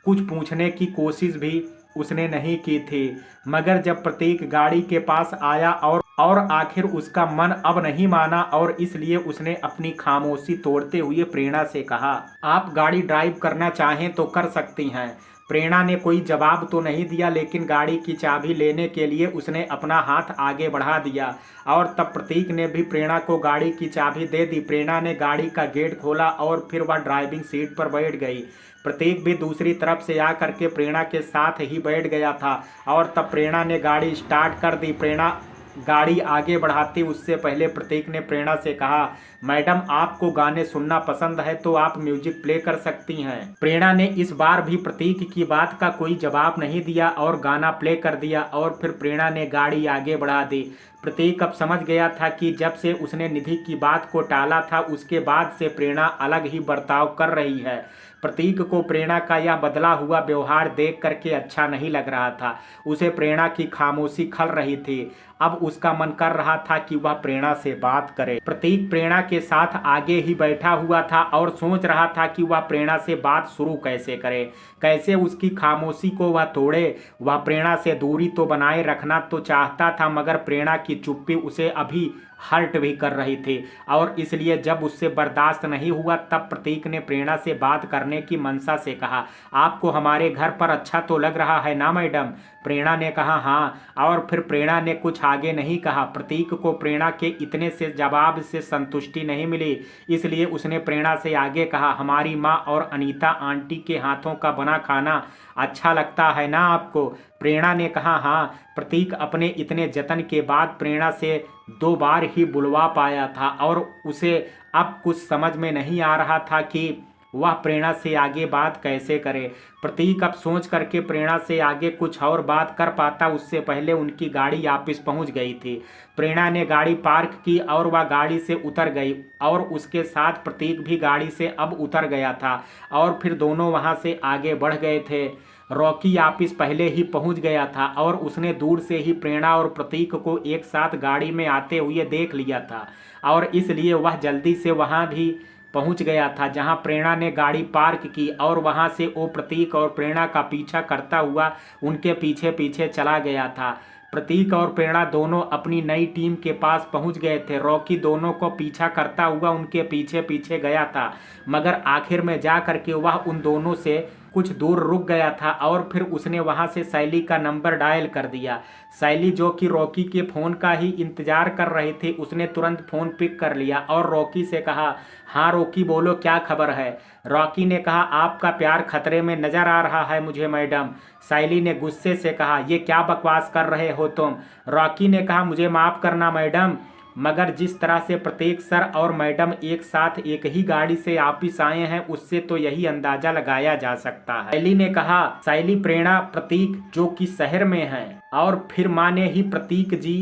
कुछ पूछने की कोशिश भी उसने नहीं की थी। मगर जब प्रतीक गाड़ी के पास आया और आखिर उसका मन अब नहीं माना और इसलिए उसने अपनी खामोशी तोड़ते हुए प्रेरणा से कहा, आप गाड़ी ड्राइव करना चाहें तो कर सकती हैं। प्रेरणा ने कोई जवाब तो नहीं दिया, लेकिन गाड़ी की चाबी लेने के लिए उसने अपना हाथ आगे बढ़ा दिया और तब प्रतीक ने भी प्रेरणा को गाड़ी की चाबी दे दी। प्रेरणा ने गाड़ी का गेट खोला और फिर वह ड्राइविंग सीट पर बैठ गई। प्रतीक भी दूसरी तरफ से आ करके प्रेरणा के साथ ही बैठ गया था और तब प्रेरणा ने गाड़ी स्टार्ट कर दी। प्रेरणा गाड़ी आगे बढ़ाती उससे पहले प्रतीक ने प्रेरणा से कहा, मैडम, आपको गाने सुनना पसंद है तो आप म्यूजिक प्ले कर सकती हैं। प्रेरणा ने इस बार भी प्रतीक की बात का कोई जवाब नहीं दिया और गाना प्ले कर दिया और फिर प्रेरणा ने गाड़ी आगे बढ़ा दी। प्रतीक अब समझ गया था कि जब से उसने निधि की बात को टाला था उसके बाद से प्रेरणा अलग ही बर्ताव कर रही है। प्रतीक को प्रेरणा का यह बदला हुआ व्यवहार देख करके अच्छा नहीं लग रहा था। उसे प्रेरणा की खामोशी खल रही थी। अब उसका मन कर रहा था कि वह प्रेरणा से बात करे। प्रतीक प्रेरणा के साथ आगे ही बैठा हुआ था और सोच रहा था कि वह प्रेरणा से बात शुरू कैसे करे, कैसे उसकी खामोशी को वह तोड़े। वह प्रेरणा से दूरी तो बनाए रखना तो चाहता था, मगर प्रेरणा की चुप्पी उसे अभी हर्ट भी कर रही थी और इसलिए जब उससे बर्दाश्त नहीं हुआ तब प्रतीक ने प्रेरणा से बात करने की मंशा से कहा, आपको हमारे घर पर अच्छा तो लग रहा है ना मैडम? प्रेरणा ने कहा हाँ, और फिर प्रेरणा ने कुछ आगे नहीं कहा। प्रतीक को प्रेरणा के इतने से जवाब से संतुष्टि नहीं मिली, इसलिए उसने प्रेरणा से आगे कहा, हमारी माँ और अनीता आंटी के हाथों का बना खाना अच्छा लगता है ना आपको? प्रेरणा ने कहा हाँ। प्रतीक अपने इतने जतन के बाद प्रेरणा से 2 बार ही बुलवा पाया था और उसे अब कुछ समझ में नहीं आ रहा था कि वह प्रेरणा से आगे बात कैसे करे। प्रतीक अब सोच करके प्रेरणा से आगे कुछ और बात कर पाता उससे पहले उनकी गाड़ी ऑफिस पहुंच गई थी। प्रेरणा ने गाड़ी पार्क की और वह गाड़ी से उतर गई और उसके साथ प्रतीक भी गाड़ी से अब उतर गया था और फिर दोनों वहां से आगे बढ़ गए थे। रॉकी ऑफिस पहले ही पहुंच गया था और उसने दूर से ही प्रेरणा और प्रतीक को एक साथ गाड़ी में आते हुए देख लिया था और इसलिए वह जल्दी से वहां भी पहुंच गया था जहां प्रेरणा ने गाड़ी पार्क की और वहां से वो प्रतीक और प्रेरणा का पीछा करता हुआ उनके पीछे पीछे चला गया था। प्रतीक और प्रेरणा दोनों अपनी नई टीम के पास पहुंच गए थे। रॉकी दोनों को पीछा करता हुआ उनके पीछे पीछे गया था, मगर आखिर में जा करके वह उन दोनों से कुछ दूर रुक गया था और फिर उसने वहां से शैली का नंबर डायल कर दिया। शैली जो कि रॉकी के फ़ोन का ही इंतजार कर रही थी, उसने तुरंत फ़ोन पिक कर लिया और रॉकी से कहा, हाँ रॉकी बोलो क्या खबर है? रॉकी ने कहा, आपका प्यार खतरे में नज़र आ रहा है मुझे मैडम। शैली ने गुस्से से कहा, ये क्या बकवास कर रहे हो तुम? रॉकी ने कहा, मुझे माफ़ करना मैडम, मगर जिस तरह से प्रत्येक सर और मैडम एक साथ एक ही गाड़ी से ऑफिस आए हैं उससे तो यही अंदाजा लगाया जा सकता है। शैली ने कहा, शैली प्रेरणा प्रतीक जो कि शहर में है और फिर माँ ने ही प्रतीक जी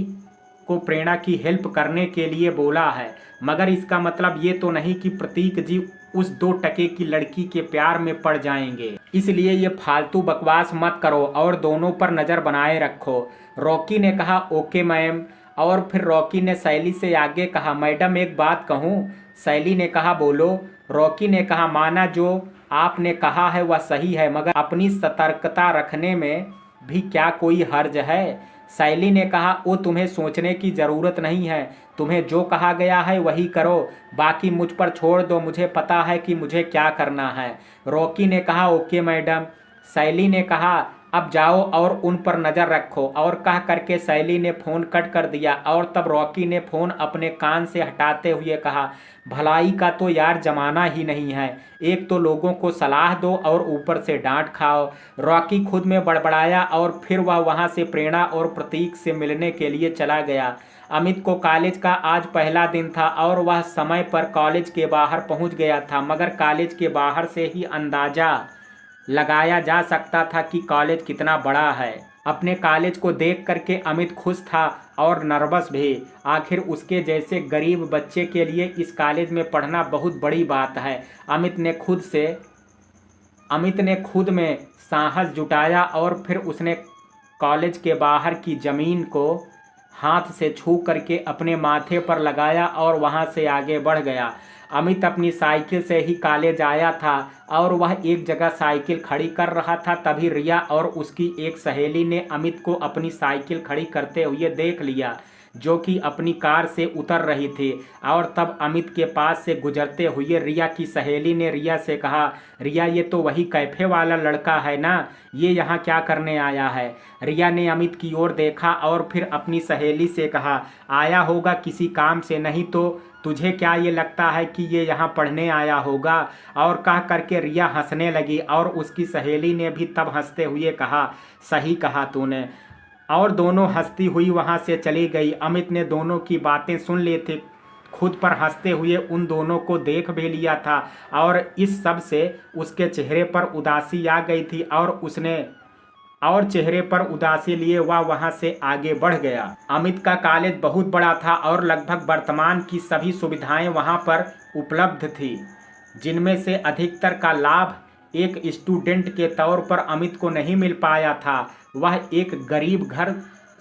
को प्रेरणा की हेल्प करने के लिए बोला है, मगर इसका मतलब ये तो नहीं कि प्रतीक जी उस 2 टके की लड़की के प्यार में पड़ जाएंगे। इसलिए ये फालतू बकवास मत करो और दोनों पर नज़र बनाए रखो। रॉकी ने कहा, ओके मैम। और फिर रॉकी ने शैली से आगे कहा, मैडम एक बात कहूँ? शैली ने कहा, बोलो। रॉकी ने कहा, माना जो आपने कहा है वह सही है, मगर अपनी सतर्कता रखने में भी क्या कोई हर्ज है? शैली ने कहा, वो तुम्हें सोचने की ज़रूरत नहीं है, तुम्हें जो कहा गया है वही करो, बाकी मुझ पर छोड़ दो, मुझे पता है कि मुझे क्या करना है। रॉकी ने कहा, ओके मैडम। शैली ने कहा, अब जाओ और उन पर नज़र रखो, और कह करके शैली ने फ़ोन कट कर दिया और तब रॉकी ने फ़ोन अपने कान से हटाते हुए कहा, भलाई का तो यार ज़माना ही नहीं है, एक तो लोगों को सलाह दो और ऊपर से डांट खाओ। रॉकी खुद में बड़बड़ाया और फिर वह वहाँ से प्रेरणा और प्रतीक से मिलने के लिए चला गया। अमित को कॉलेज का आज पहला दिन था और वह समय पर कॉलेज के बाहर पहुँच गया था, मगर कॉलेज के बाहर से ही अंदाज़ा लगाया जा सकता था कि कॉलेज कितना बड़ा है। अपने कॉलेज को देख करके अमित खुश था और नर्वस भी। आखिर उसके जैसे गरीब बच्चे के लिए इस कॉलेज में पढ़ना बहुत बड़ी बात है। अमित ने खुद में साहस जुटाया और फिर उसने कॉलेज के बाहर की ज़मीन को हाथ से छू करके अपने माथे पर लगाया और वहां से आगे बढ़ गया। अमित अपनी साइकिल से ही कॉलेज आया था और वह एक जगह साइकिल खड़ी कर रहा था, तभी रिया और उसकी एक सहेली ने अमित को अपनी साइकिल खड़ी करते हुए देख लिया, जो कि अपनी कार से उतर रही थी। और तब अमित के पास से गुजरते हुए रिया की सहेली ने रिया से कहा, रिया ये तो वही कैफ़े वाला लड़का है ना, ये यहाँ क्या करने आया है? रिया ने अमित की ओर देखा और फिर अपनी सहेली से कहा, आया होगा किसी काम से, नहीं तो तुझे क्या ये लगता है कि ये यहाँ पढ़ने आया होगा? और कह करके रिया हंसने लगी और उसकी सहेली ने भी तब हंसते हुए कहा, सही कहा तूने। और दोनों हंसती हुई वहाँ से चली गई। अमित ने दोनों की बातें सुन ली थी, खुद पर हंसते हुए उन दोनों को देख भी लिया था और इस सब से उसके चेहरे पर उदासी आ गई थी और उसने और चेहरे पर उदासी लिए वह वहां से आगे बढ़ गया। अमित का कॉलेज बहुत बड़ा था और लगभग वर्तमान की सभी सुविधाएं वहां पर उपलब्ध थी, जिनमें से अधिकतर का लाभ एक स्टूडेंट के तौर पर अमित को नहीं मिल पाया था। वह एक गरीब घर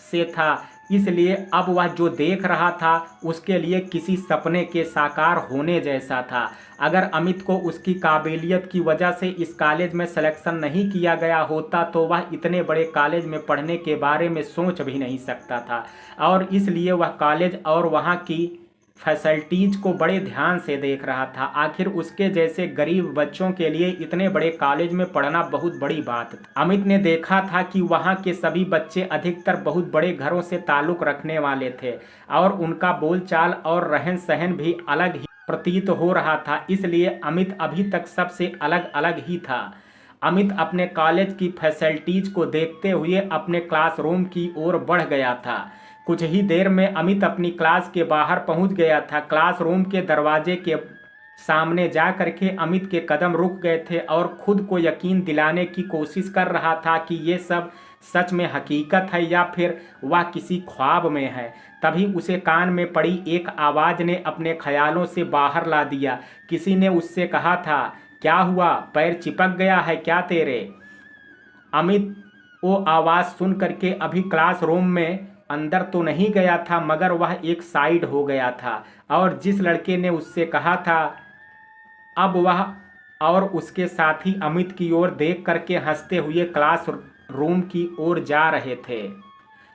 से था, इसलिए अब वह जो देख रहा था उसके लिए किसी सपने के साकार होने जैसा था। अगर अमित को उसकी काबिलियत की वजह से इस कॉलेज में सिलेक्शन नहीं किया गया होता तो वह इतने बड़े कॉलेज में पढ़ने के बारे में सोच भी नहीं सकता था, और इसलिए वह कॉलेज और वहाँ की फैसिलिटीज को बड़े ध्यान से देख रहा था। आखिर उसके जैसे गरीब बच्चों के लिए इतने बड़े कॉलेज में पढ़ना बहुत बड़ी बात थी। अमित ने देखा था कि वहाँ के सभी बच्चे अधिकतर बहुत बड़े घरों से ताल्लुक रखने वाले थे और उनका बोलचाल और रहन सहन भी अलग ही प्रतीत हो रहा था, इसलिए अमित अभी तक सबसे अलग अलग ही था। अमित अपने कॉलेज की फैसिलिटीज को देखते हुए अपने क्लासरूम की ओर बढ़ गया था। कुछ ही देर में अमित अपनी क्लास के बाहर पहुंच गया था। क्लासरूम के दरवाजे के सामने जा करके अमित के कदम रुक गए थे और खुद को यकीन दिलाने की कोशिश कर रहा था कि ये सब सच में हकीकत है या फिर वह किसी ख्वाब में है। तभी उसे कान में पड़ी एक आवाज़ ने अपने ख्यालों से बाहर ला दिया। किसी ने उससे कहा था, क्या हुआ, पैर चिपक गया है क्या तेरे? अमित वो आवाज़ सुन करके अभी क्लासरूम में अंदर तो नहीं गया था, मगर वह एक साइड हो गया था और जिस लड़के ने उससे कहा था अब वह और उसके साथी अमित की ओर देख करके हंसते हुए क्लास रूम की ओर जा रहे थे।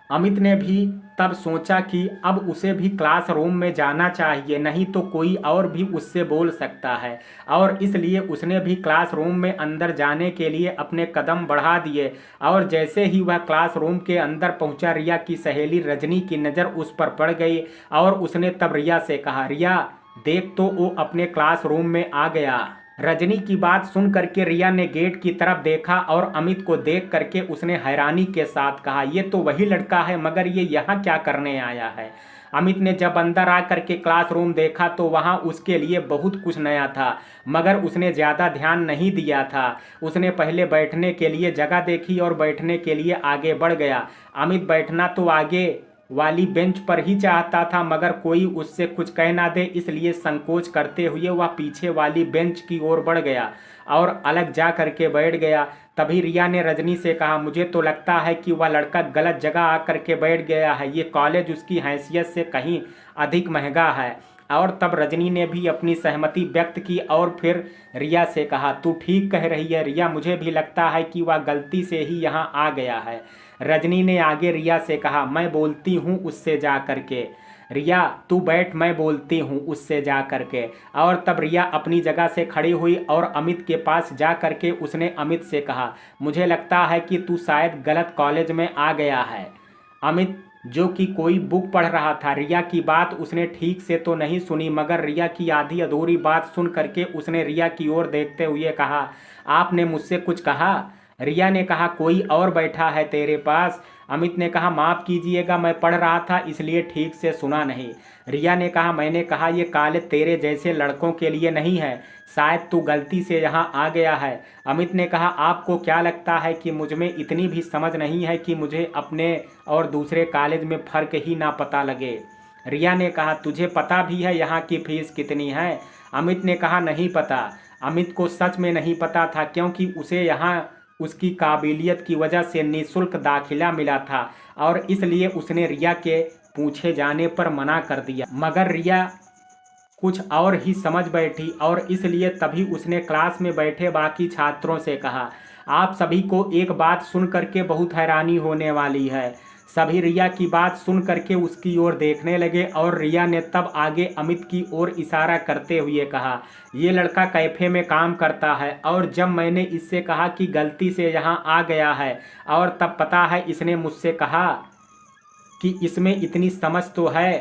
अमित ने भी तब सोचा कि अब उसे भी क्लासरूम में जाना चाहिए, नहीं तो कोई और भी उससे बोल सकता है, और इसलिए उसने भी क्लासरूम में अंदर जाने के लिए अपने कदम बढ़ा दिए। और जैसे ही वह क्लासरूम के अंदर पहुंचा, रिया की सहेली रजनी की नज़र उस पर पड़ गई और उसने तब रिया से कहा, रिया देख तो वो अपने क्लासरूम में आ गया। रजनी की बात सुन करके रिया ने गेट की तरफ देखा और अमित को देख करके उसने हैरानी के साथ कहा, ये तो वही लड़का है, मगर ये यहाँ क्या करने आया है? अमित ने जब अंदर आ करके क्लासरूम देखा तो वहाँ उसके लिए बहुत कुछ नया था, मगर उसने ज़्यादा ध्यान नहीं दिया था। उसने पहले बैठने के लिए जगह देखी और बैठने के लिए आगे बढ़ गया। अमित बैठना तो आगे वाली बेंच पर ही चाहता था, मगर कोई उससे कुछ कह ना दे, इसलिए संकोच करते हुए वह पीछे वाली बेंच की ओर बढ़ गया और अलग जा करके बैठ गया। तभी रिया ने रजनी से कहा, मुझे तो लगता है कि वह लड़का गलत जगह आकर के बैठ गया है, ये कॉलेज उसकी हैसियत से कहीं अधिक महंगा है। और तब रजनी ने भी अपनी सहमति व्यक्त की और फिर रिया से कहा, तू ठीक कह रही है रिया, मुझे भी लगता है कि वह गलती से ही यहाँ आ गया है। रजनी ने आगे रिया से कहा, मैं बोलती हूँ उससे जा करके, रिया तू बैठ, मैं बोलती हूँ उससे जा करके। और तब रिया अपनी जगह से खड़ी हुई और अमित के पास जा करके उसने अमित से कहा, मुझे लगता है कि तू शायद गलत कॉलेज में आ गया है। अमित जो कि कोई बुक पढ़ रहा था, रिया की बात उसने ठीक से तो नहीं सुनी, मगर रिया की आधी अधूरी बात सुन करके उसने रिया की ओर देखते हुए कहा, आपने मुझसे कुछ कहा? रिया ने कहा, कोई और बैठा है तेरे पास। अमित ने कहा, माफ़ कीजिएगा, मैं पढ़ रहा था इसलिए ठीक से सुना नहीं। रिया ने कहा, मैंने कहा ये कॉलेज तेरे जैसे लड़कों के लिए नहीं है, शायद तू गलती से यहाँ आ गया है। अमित ने कहा, आपको क्या लगता है कि मुझ में इतनी भी समझ नहीं है कि मुझे अपने और दूसरे कॉलेज में फ़र्क ही ना पता लगे? रिया ने कहा, तुझे पता भी है यहाँ की फ़ीस कितनी है? अमित ने कहा, नहीं पता। अमित को सच में नहीं पता था, क्योंकि उसे यहाँ उसकी काबिलियत की वजह से निःशुल्क दाखिला मिला था और इसलिए उसने रिया के पूछे जाने पर मना कर दिया। मगर रिया कुछ और ही समझ बैठी और इसलिए तभी उसने क्लास में बैठे बाकी छात्रों से कहा, आप सभी को एक बात सुन करके बहुत हैरानी होने वाली है। सभी रिया की बात सुन करके उसकी ओर देखने लगे और रिया ने तब आगे अमित की ओर इशारा करते हुए कहा, ये लड़का कैफ़े में काम करता है और जब मैंने इससे कहा कि गलती से यहाँ आ गया है और तब पता है इसने मुझसे कहा कि इसमें इतनी समझ तो है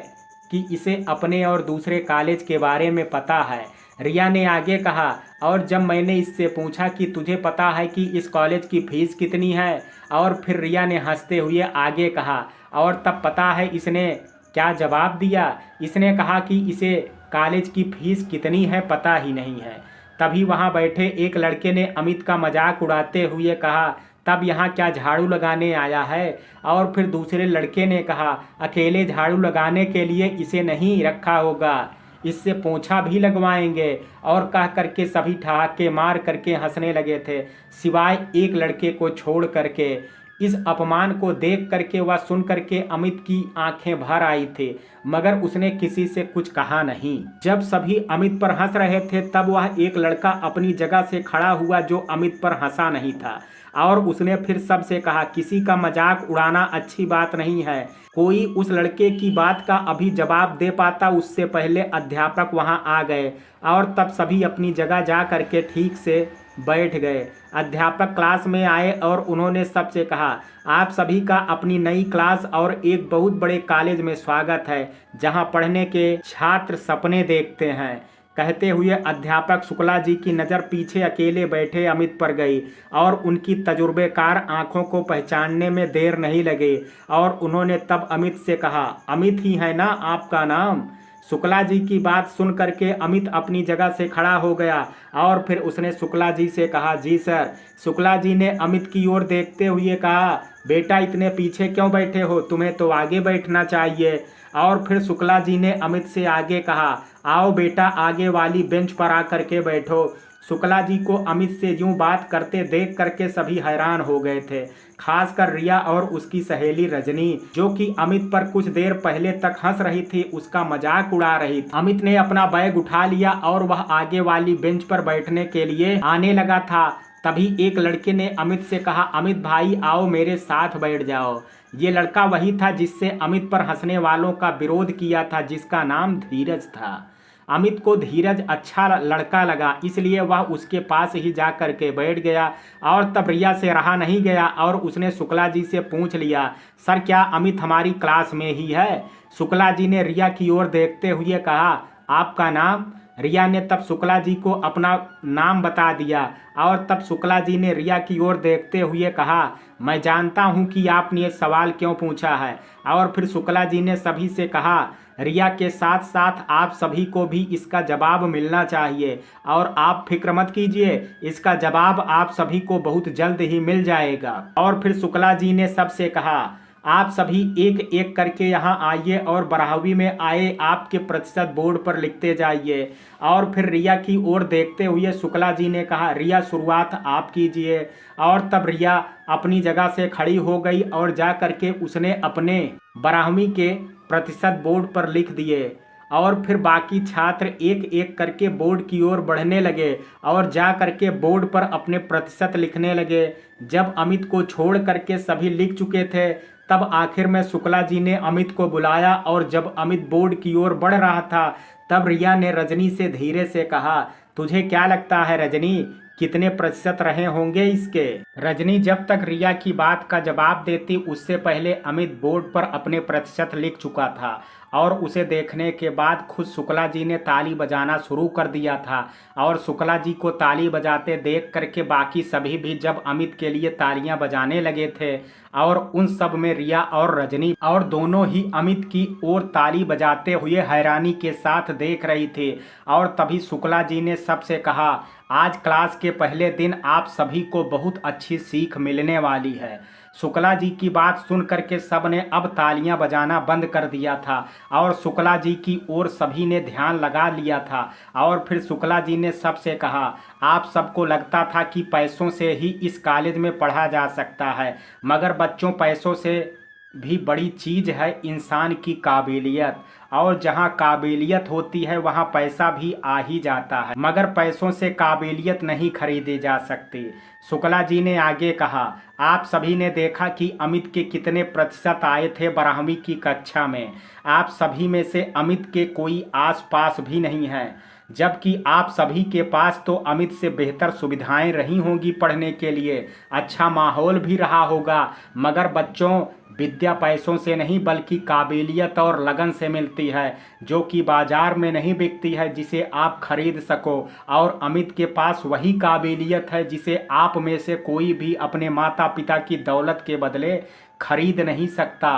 कि इसे अपने और दूसरे कॉलेज के बारे में पता है। रिया ने आगे कहा, और जब मैंने इससे पूछा कि तुझे पता है कि इस कॉलेज की फ़ीस कितनी है, और फिर रिया ने हंसते हुए आगे कहा, और तब पता है इसने क्या जवाब दिया? इसने कहा कि इसे कॉलेज की फ़ीस कितनी है पता ही नहीं है। तभी वहाँ बैठे एक लड़के ने अमित का मजाक उड़ाते हुए कहा, तब यहाँ क्या झाड़ू लगाने आया है? और फिर दूसरे लड़के ने कहा, अकेले झाड़ू लगाने के लिए इसे नहीं रखा होगा, इससे पोंछा भी लगवाएंगे। और कह करके सभी ठहाके मार करके हंसने लगे थे, सिवाय एक लड़के को छोड़ करके। इस अपमान को देख करके व सुन करके अमित की आंखें भर आई थी, मगर उसने किसी से कुछ कहा नहीं। जब सभी अमित पर हंस रहे थे तब वह एक लड़का अपनी जगह से खड़ा हुआ जो अमित पर हंसा नहीं था, और उसने फिर सबसे कहा, किसी का मजाक उड़ाना अच्छी बात नहीं है। कोई उस लड़के की बात का अभी जवाब दे पाता उससे पहले अध्यापक वहां आ गए, और तब सभी अपनी जगह जा करके ठीक से बैठ गए। अध्यापक क्लास में आए और उन्होंने सबसे कहा, आप सभी का अपनी नई क्लास और एक बहुत बड़े कॉलेज में स्वागत है, जहां पढ़ने के छात्र सपने देखते हैं। कहते हुए अध्यापक शुक्ला जी की नज़र पीछे अकेले बैठे अमित पर गई, और उनकी तजुर्बेकार आंखों को पहचानने में देर नहीं लगी, और उन्होंने तब अमित से कहा, अमित ही है ना आपका नाम? शुक्ला जी की बात सुन करके अमित अपनी जगह से खड़ा हो गया, और फिर उसने शुक्ला जी से कहा, जी सर। शुक्ला जी ने अमित की ओर देखते हुए कहा, बेटा इतने पीछे क्यों बैठे हो, तुम्हें तो आगे बैठना चाहिए। और फिर शुक्ला जी ने अमित से आगे कहा, आओ बेटा आगे वाली बेंच पर आकर के बैठो। शुक्ला जी को अमित से यूं बात करते देख करके सभी हैरान हो गए थे, खासकर रिया और उसकी सहेली रजनी, जो कि अमित पर कुछ देर पहले तक हंस रही थी, उसका मजाक उड़ा रही थी। अमित ने अपना बैग उठा लिया और वह आगे वाली बेंच पर बैठने के लिए आने लगा था। तभी एक लड़के ने अमित से कहा, अमित भाई आओ मेरे साथ बैठ जाओ। ये लड़का वही था जिससे अमित पर हंसने वालों का विरोध किया था, जिसका नाम धीरज था। अमित को धीरज अच्छा लड़का लगा, इसलिए वह उसके पास ही जा कर के बैठ गया। और तब रिया से रहा नहीं गया और उसने शुक्ला जी से पूछ लिया, सर क्या अमित हमारी क्लास में ही है? शुक्ला जी ने रिया की ओर देखते हुए कहा, आपका नाम? रिया ने तब शुक्ला जी को अपना नाम बता दिया, और तब शुक्ला जी ने रिया की ओर देखते हुए कहा, मैं जानता हूं कि आपने ये सवाल क्यों पूछा है। और फिर शुक्ला जी ने सभी से कहा, रिया के साथ साथ आप सभी को भी इसका जवाब मिलना चाहिए, और आप फिक्र मत कीजिए, इसका जवाब आप सभी को बहुत जल्द ही मिल जाएगा। और फिर शुक्ला जी ने सबसे कहा, आप सभी एक एक करके यहाँ आइए और 12वीं में आए आपके प्रतिशत बोर्ड पर लिखते जाइए। और फिर रिया की ओर देखते हुए शुक्ला जी ने कहा, रिया शुरुआत आप कीजिए। और तब रिया अपनी जगह से खड़ी हो गई और जा करके उसने अपने 12वीं के प्रतिशत बोर्ड पर लिख दिए। और फिर बाकी छात्र एक एक करके बोर्ड की ओर बढ़ने लगे और जा करके बोर्ड पर अपने प्रतिशत लिखने लगे। जब अमित को छोड़ करके सभी लिख चुके थे, तब आखिर में शुक्ला जी ने अमित को बुलाया, और जब अमित बोर्ड की ओर बढ़ रहा था तब रिया ने रजनी से धीरे से कहा, तुझे क्या लगता है रजनी, कितने प्रतिशत रहे होंगे इसके? रजनी जब तक रिया की बात का जवाब देती उससे पहले अमित बोर्ड पर अपने प्रतिशत लिख चुका था, और उसे देखने के बाद खुद शुक्ला जी ने ताली बजाना शुरू कर दिया था। और शुक्ला जी को ताली बजाते देख करके बाकी सभी भी जब अमित के लिए तालियां बजाने लगे थे, और उन सब में रिया और रजनी और दोनों ही अमित की ओर ताली बजाते हुए हैरानी के साथ देख रही थी। और तभी शुक्ला जी ने सबसे कहा, आज क्लास के पहले दिन आप सभी को बहुत अच्छी सीख मिलने वाली है। शुक्ला जी की बात सुन करके सब ने अब तालियां बजाना बंद कर दिया था, और शुक्ला जी की ओर सभी ने ध्यान लगा लिया था। और फिर शुक्ला जी ने सबसे कहा, आप सबको लगता था कि पैसों से ही इस कॉलेज में पढ़ा जा सकता है, मगर बच्चों पैसों से भी बड़ी चीज़ है इंसान की काबिलियत, और जहाँ काबिलियत होती है वहाँ पैसा भी आ ही जाता है, मगर पैसों से काबिलियत नहीं खरीदी जा सकती। शुक्ला जी ने आगे कहा, आप सभी ने देखा कि अमित के कितने प्रतिशत आए थे 12वीं की कक्षा में। आप सभी में से अमित के कोई आस पास भी नहीं है, जबकि आप सभी के पास तो अमित से बेहतर सुविधाएं रही होंगी पढ़ने के लिए, अच्छा माहौल भी रहा होगा, मगर बच्चों विद्या पैसों से नहीं बल्कि काबिलियत और लगन से मिलती है, जो कि बाजार में नहीं बिकती है, जिसे आप खरीद सको। और अमित के पास वही काबिलियत है जिसे आप में से कोई भी अपने माता पिता की दौलत के बदले खरीद नहीं सकता।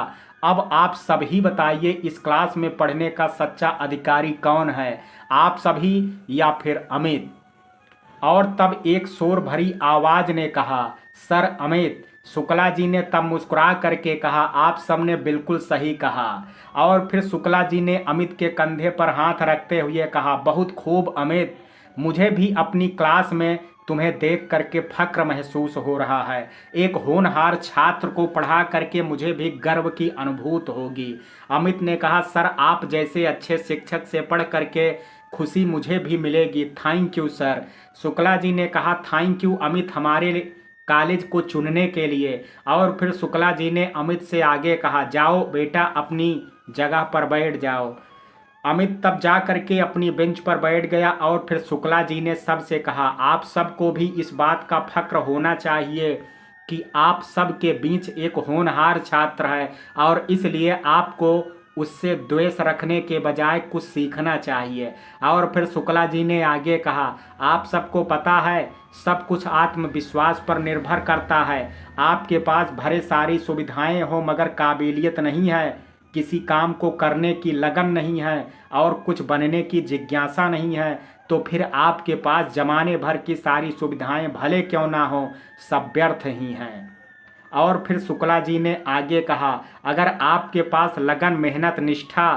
अब आप सभी बताइए, इस क्लास में पढ़ने का सच्चा अधिकारी कौन है, आप सभी या फिर अमित? और तब एक शोर भरी आवाज ने कहा, सर अमित, शुक्ला जी ने तब मुस्कुरा करके कहा, आप सबने बिल्कुल सही कहा। और फिर शुक्ला जी ने अमित के कंधे पर हाथ रखते हुए कहा, बहुत खूब अमित, मुझे भी अपनी क्लास में तुम्हें देख करके फक्र महसूस हो रहा है। एक होनहार छात्र को पढ़ा करके मुझे भी गर्व की अनुभूति होगी। अमित ने कहा, सर आप जैसे अच्छे शिक्षक से पढ़ करके खुशी मुझे भी मिलेगी। Thank you sir. Shukla ji ने कहा, थैंक यू अमित हमारे कॉलेज को चुनने के लिए। और फिर शुक्ला जी ने अमित से आगे कहा, जाओ बेटा अपनी जगह पर बैठ जाओ। अमित तब जा करके अपनी बेंच पर बैठ गया और फिर शुक्ला जी ने सबसे कहा, आप सबको भी इस बात का फक्र होना चाहिए कि आप सबके बीच एक होनहार छात्र है और इसलिए आपको उससे द्वेष रखने के बजाय कुछ सीखना चाहिए। और फिर शुक्ला जी ने आगे कहा, आप सबको पता है सब कुछ आत्मविश्वास पर निर्भर करता है। आपके पास भरे सारी सुविधाएं हो मगर काबिलियत नहीं है, किसी काम को करने की लगन नहीं है और कुछ बनने की जिज्ञासा नहीं है, तो फिर आपके पास जमाने भर की सारी सुविधाएं भले क्यों ना हो, सब व्यर्थ ही हैं। और फिर शुक्ला जी ने आगे कहा, अगर आपके पास लगन, मेहनत, निष्ठा,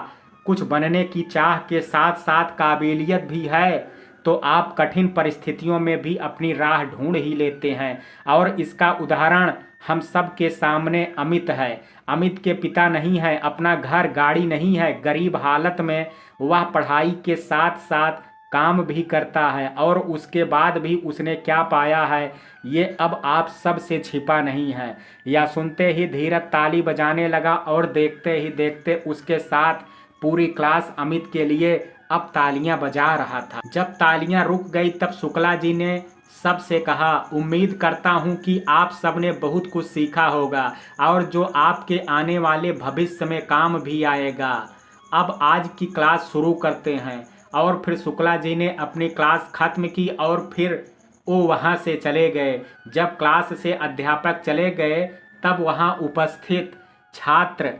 कुछ बनने की चाह के साथ साथ काबिलियत भी है तो आप कठिन परिस्थितियों में भी अपनी राह ढूंढ ही लेते हैं। और इसका उदाहरण हम सब के सामने अमित है। अमित के पिता नहीं है, अपना घर गाड़ी नहीं है, गरीब हालत में वह पढ़ाई के साथ साथ काम भी करता है और उसके बाद भी उसने क्या पाया है ये अब आप सब से छिपा नहीं है। यह सुनते ही धीरज ताली बजाने लगा और देखते ही देखते उसके साथ पूरी क्लास अमित के लिए अब तालियां बजा रहा था। जब तालियां रुक गई तब शुक्ला जी ने सबसे कहा, उम्मीद करता हूं कि आप सबने बहुत कुछ सीखा होगा और जो आपके आने वाले भविष्य में काम भी आएगा। अब आज की क्लास शुरू करते हैं। और फिर शुक्ला जी ने अपनी क्लास खत्म की और फिर वो वहाँ से चले गए। जब क्लास से अध्यापक चले गए तब वहाँ उपस्थित छात्र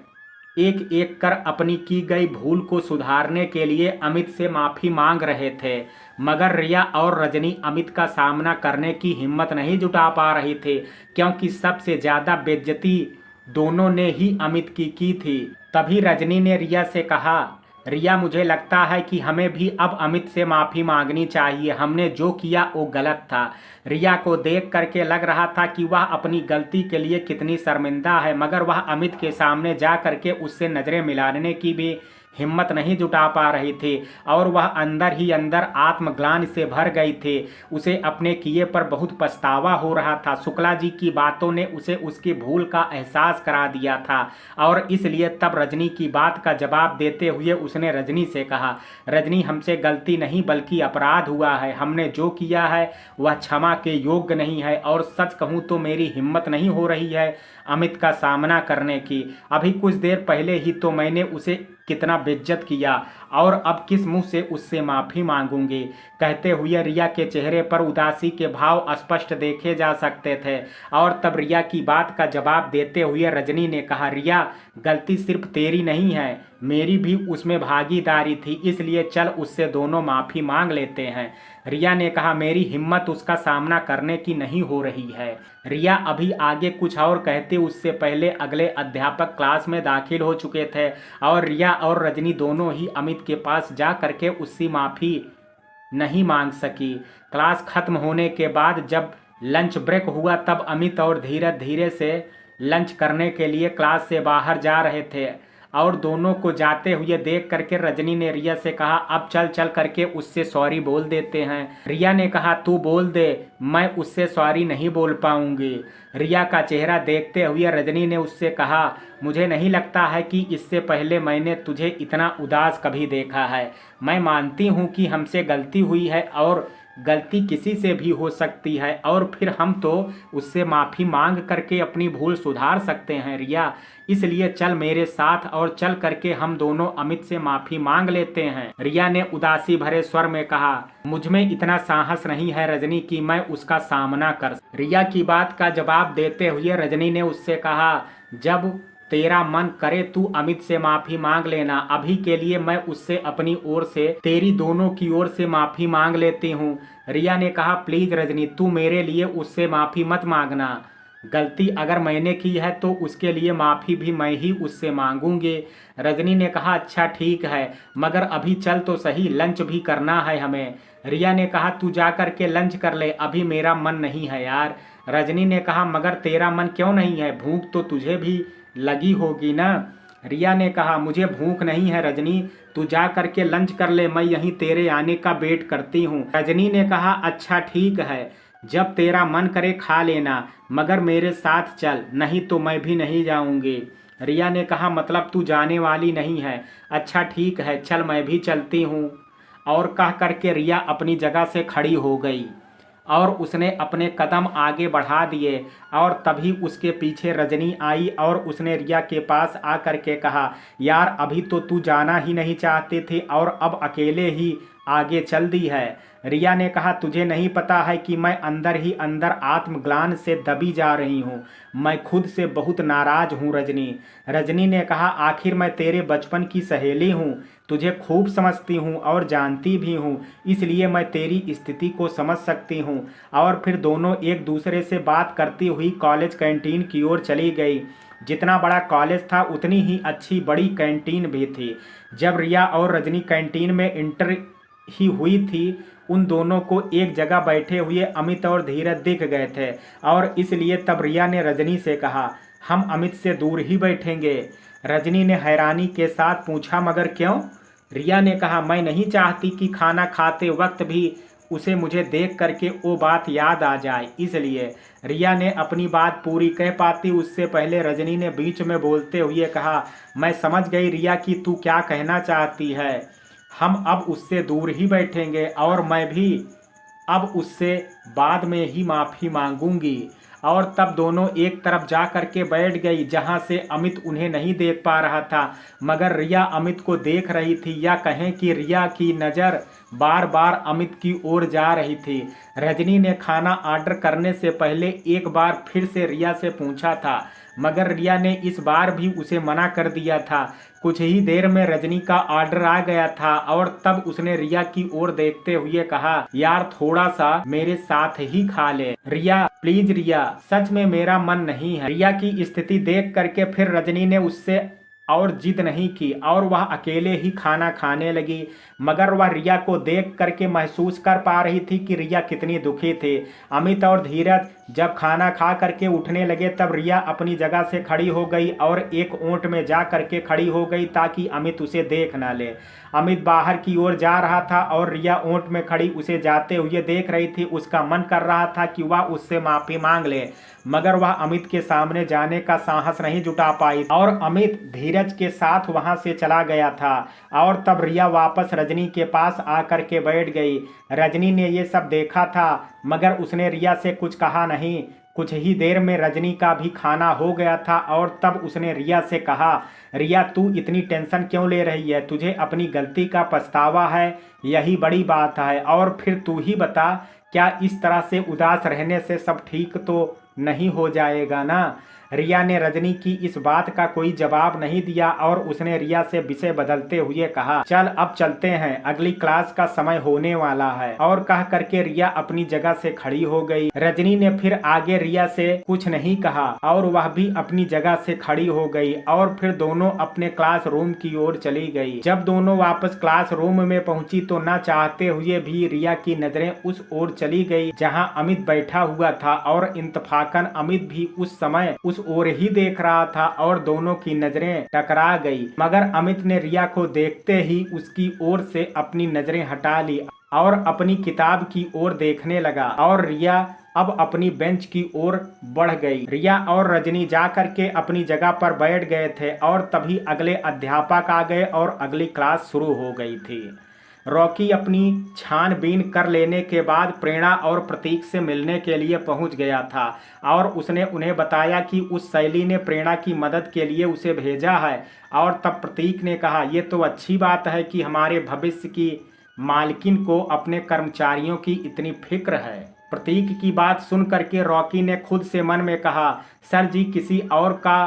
एक एक कर अपनी की गई भूल को सुधारने के लिए अमित से माफ़ी मांग रहे थे, मगर रिया और रजनी अमित का सामना करने की हिम्मत नहीं जुटा पा रही थे क्योंकि सबसे ज़्यादा बेइज्जती दोनों ने ही अमित की थी। तभी रजनी ने रिया से कहा, रिया मुझे लगता है कि हमें भी अब अमित से माफ़ी मांगनी चाहिए, हमने जो किया वो गलत था। रिया को देख करके लग रहा था कि वह अपनी गलती के लिए कितनी शर्मिंदा है, मगर वह अमित के सामने जा करके उससे नज़रें मिलाने की भी हिम्मत नहीं जुटा पा रही थी और वह अंदर ही अंदर आत्मग्लानि से भर गई थी। उसे अपने किए पर बहुत पछतावा हो रहा था। शुक्ला जी की बातों ने उसे उसकी भूल का एहसास करा दिया था और इसलिए तब रजनी की बात का जवाब देते हुए उसने रजनी से कहा, रजनी हमसे गलती नहीं बल्कि अपराध हुआ है, हमने जो किया है वह क्षमा के योग्य नहीं है और सच कहूँ तो मेरी हिम्मत नहीं हो रही है अमित का सामना करने की। अभी कुछ देर पहले ही तो मैंने उसे कितना बेइज्जत किया और अब किस मुंह से उससे माफ़ी मांगूंगी। कहते हुए रिया के चेहरे पर उदासी के भाव स्पष्ट देखे जा सकते थे और तब रिया की बात का जवाब देते हुए रजनी ने कहा, रिया गलती सिर्फ तेरी नहीं है, मेरी भी उसमें भागीदारी थी, इसलिए चल उससे दोनों माफ़ी मांग लेते हैं। रिया ने कहा, मेरी हिम्मत उसका सामना करने की नहीं हो रही है। रिया अभी आगे कुछ और कहते उससे पहले अगले अध्यापक क्लास में दाखिल हो चुके थे और रिया और रजनी दोनों ही अमित के पास जा करके उससे माफ़ी नहीं मांग सकी। क्लास खत्म होने के बाद जब लंच ब्रेक हुआ तब अमित और धीरज धीरे से लंच करने के लिए क्लास से बाहर जा रहे थे और दोनों को जाते हुए देख करके रजनी ने रिया से कहा, अब चल करके उससे सॉरी बोल देते हैं। रिया ने कहा, तू बोल दे, मैं उससे सॉरी नहीं बोल पाऊंगी। रिया का चेहरा देखते हुए रजनी ने उससे कहा, मुझे नहीं लगता है कि इससे पहले मैंने तुझे इतना उदास कभी देखा है। मैं मानती हूँ कि हमसे गलती हुई है और गलती किसी से भी हो सकती है और फिर हम तो उससे माफ़ी मांग करके अपनी भूल सुधार सकते हैं रिया, इसलिए चल मेरे साथ और चल करके हम दोनों अमित से माफ़ी मांग लेते हैं। रिया ने उदासी भरे स्वर में कहा, मुझ में इतना साहस नहीं है रजनी कि मैं उसका सामना कर। रिया की बात का जवाब देते हुए रजनी ने उससे कहा, जब तेरा मन करे तू अमित से माफी मांग लेना। अभी के लिए मैं उससे अपनी ओर से तेरी दोनों की ओर से माफी मांग लेती हूँ। रिया ने कहा प्लीज रजनी, तू मेरे लिए उससे माफी मत मांगना। गलती अगर मैंने की है तो उसके लिए माफी भी मैं ही उससे मांगूंगी। रजनी ने कहा अच्छा ठीक है, मगर अभी चल तो सही, लंच भी करना है हमें। रिया ने कहा तू जा कर के लंच कर ले, अभी मेरा मन नहीं है यार। रजनी ने कहा मगर तेरा मन क्यों नहीं है, भूख तो तुझे भी लगी होगी ना। रिया ने कहा मुझे भूख नहीं है रजनी, तू जा करके लंच कर ले, मैं यहीं तेरे आने का वेट करती हूँ। रजनी ने कहा अच्छा ठीक है, जब तेरा मन करे खा लेना, मगर मेरे साथ चल, नहीं तो मैं भी नहीं जाऊंगी। रिया ने कहा मतलब तू जाने वाली नहीं है, अच्छा ठीक है चल मैं भी चलती हूँ। और कह करके रिया अपनी जगह से खड़ी हो गई और उसने अपने कदम आगे बढ़ा दिए और तभी उसके पीछे रजनी आई और उसने रिया के पास आकर के कहा यार अभी तो तू जाना ही नहीं चाहते थे और अब अकेले ही आगे चल दी है। रिया ने कहा तुझे नहीं पता है कि मैं अंदर ही अंदर आत्मग्लानि से दबी जा रही हूँ, मैं खुद से बहुत नाराज हूँ रजनी। रजनी ने कहा आखिर मैं तेरे बचपन की सहेली हूँ, तुझे खूब समझती हूँ और जानती भी हूँ, इसलिए मैं तेरी स्थिति को समझ सकती हूँ। और फिर दोनों एक दूसरे से बात करती हुई कॉलेज कैंटीन की ओर चली गई। जितना बड़ा कॉलेज था उतनी ही अच्छी बड़ी कैंटीन भी थी। जब रिया और रजनी कैंटीन में इंटर ही हुई थी, उन दोनों को एक जगह बैठे हुए अमित और धीरज दिख गए थे और इसलिए तब रिया ने रजनी से कहा हम अमित से दूर ही बैठेंगे। रजनी ने हैरानी के साथ पूछा मगर क्यों? रिया ने कहा मैं नहीं चाहती कि खाना खाते वक्त भी उसे मुझे देख करके वो बात याद आ जाए, इसलिए। रिया ने अपनी बात पूरी कह पाती उससे पहले रजनी ने बीच में बोलते हुए कहा मैं समझ गई रिया कि तू क्या कहना चाहती है, हम अब उससे दूर ही बैठेंगे और मैं भी अब उससे बाद में ही माफ़ी मांगूंगी। और तब दोनों एक तरफ जा कर के बैठ गई जहां से अमित उन्हें नहीं देख पा रहा था, मगर रिया अमित को देख रही थी, या कहें कि रिया की नज़र बार बार अमित की ओर जा रही थी। रजनी ने खाना ऑर्डर करने से पहले एक बार फिर से रिया से पूछा था, मगर रिया ने इस बार भी उसे मना कर दिया था। कुछ ही देर में रजनी का ऑर्डर आ गया था और तब उसने रिया की ओर देखते हुए कहा यार थोड़ा सा मेरे साथ ही खा ले। रिया प्लीज रिया, सच में मेरा मन नहीं है। रिया की स्थिति देख करके फिर रजनी ने उससे और जिद नहीं की और वह अकेले ही खाना खाने लगी, मगर वह रिया को देख करके महसूस कर पा रही थी कि रिया कितनी दुखी थी। अमित और धीरज जब खाना खा करके उठने लगे तब रिया अपनी जगह से खड़ी हो गई और एक ओंठ में जा करके खड़ी हो गई ताकि अमित उसे देख ना ले। अमित बाहर की ओर जा रहा था और रिया ओंठ में खड़ी उसे जाते हुए देख रही थी। उसका मन कर रहा था कि वह उससे माफी मांग ले, मगर वह अमित के सामने जाने का साहस नहीं जुटा पाई और अमित धीरज के साथ वहां से चला गया था। और तब रिया वापस रजनी के पास आकर के बैठ गई। रजनी ने ये सब देखा था मगर उसने रिया से कुछ कहा नहीं। कुछ ही देर में रजनी का भी खाना हो गया था और तब उसने रिया से कहा रिया तू इतनी टेंशन क्यों ले रही है, तुझे अपनी गलती का पछतावा है, यही बड़ी बात है। और फिर तू ही बता क्या इस तरह से उदास रहने से सब ठीक तो नहीं हो जाएगा ना। रिया ने रजनी की इस बात का कोई जवाब नहीं दिया और उसने रिया से विषय बदलते हुए कहा चल अब चलते हैं, अगली क्लास का समय होने वाला है। और कह करके रिया अपनी जगह से खड़ी हो गई। रजनी ने फिर आगे रिया से कुछ नहीं कहा और वह भी अपनी जगह से खड़ी हो गई और फिर दोनों अपने क्लासरूम की ओर चली गई। जब दोनों वापस क्लासरूम में पहुंची तो न चाहते हुए भी रिया की नजरें उस ओर चली गई जहां अमित बैठा हुआ था और इत्तेफाकन अमित भी उस समय उस ओर ही देख रहा था और दोनों की नजरें टकरा गई। मगर अमित ने रिया को देखते ही उसकी ओर से अपनी नजरें हटा ली और अपनी किताब की ओर देखने लगा और रिया अब अपनी बेंच की ओर बढ़ गई। रिया और रजनी जाकर के अपनी जगह पर बैठ गए थे और तभी अगले अध्यापक आ गए और अगली क्लास शुरू हो गई थी। रॉकी अपनी छानबीन कर लेने के बाद प्रेरणा और प्रतीक से मिलने के लिए पहुंच गया था और उसने उन्हें बताया कि उस शैली ने प्रेरणा की मदद के लिए उसे भेजा है। और तब प्रतीक ने कहा ये तो अच्छी बात है कि हमारे भविष्य की मालकिन को अपने कर्मचारियों की इतनी फिक्र है। प्रतीक की बात सुन करके रॉकी ने खुद से मन में कहा सर जी किसी और का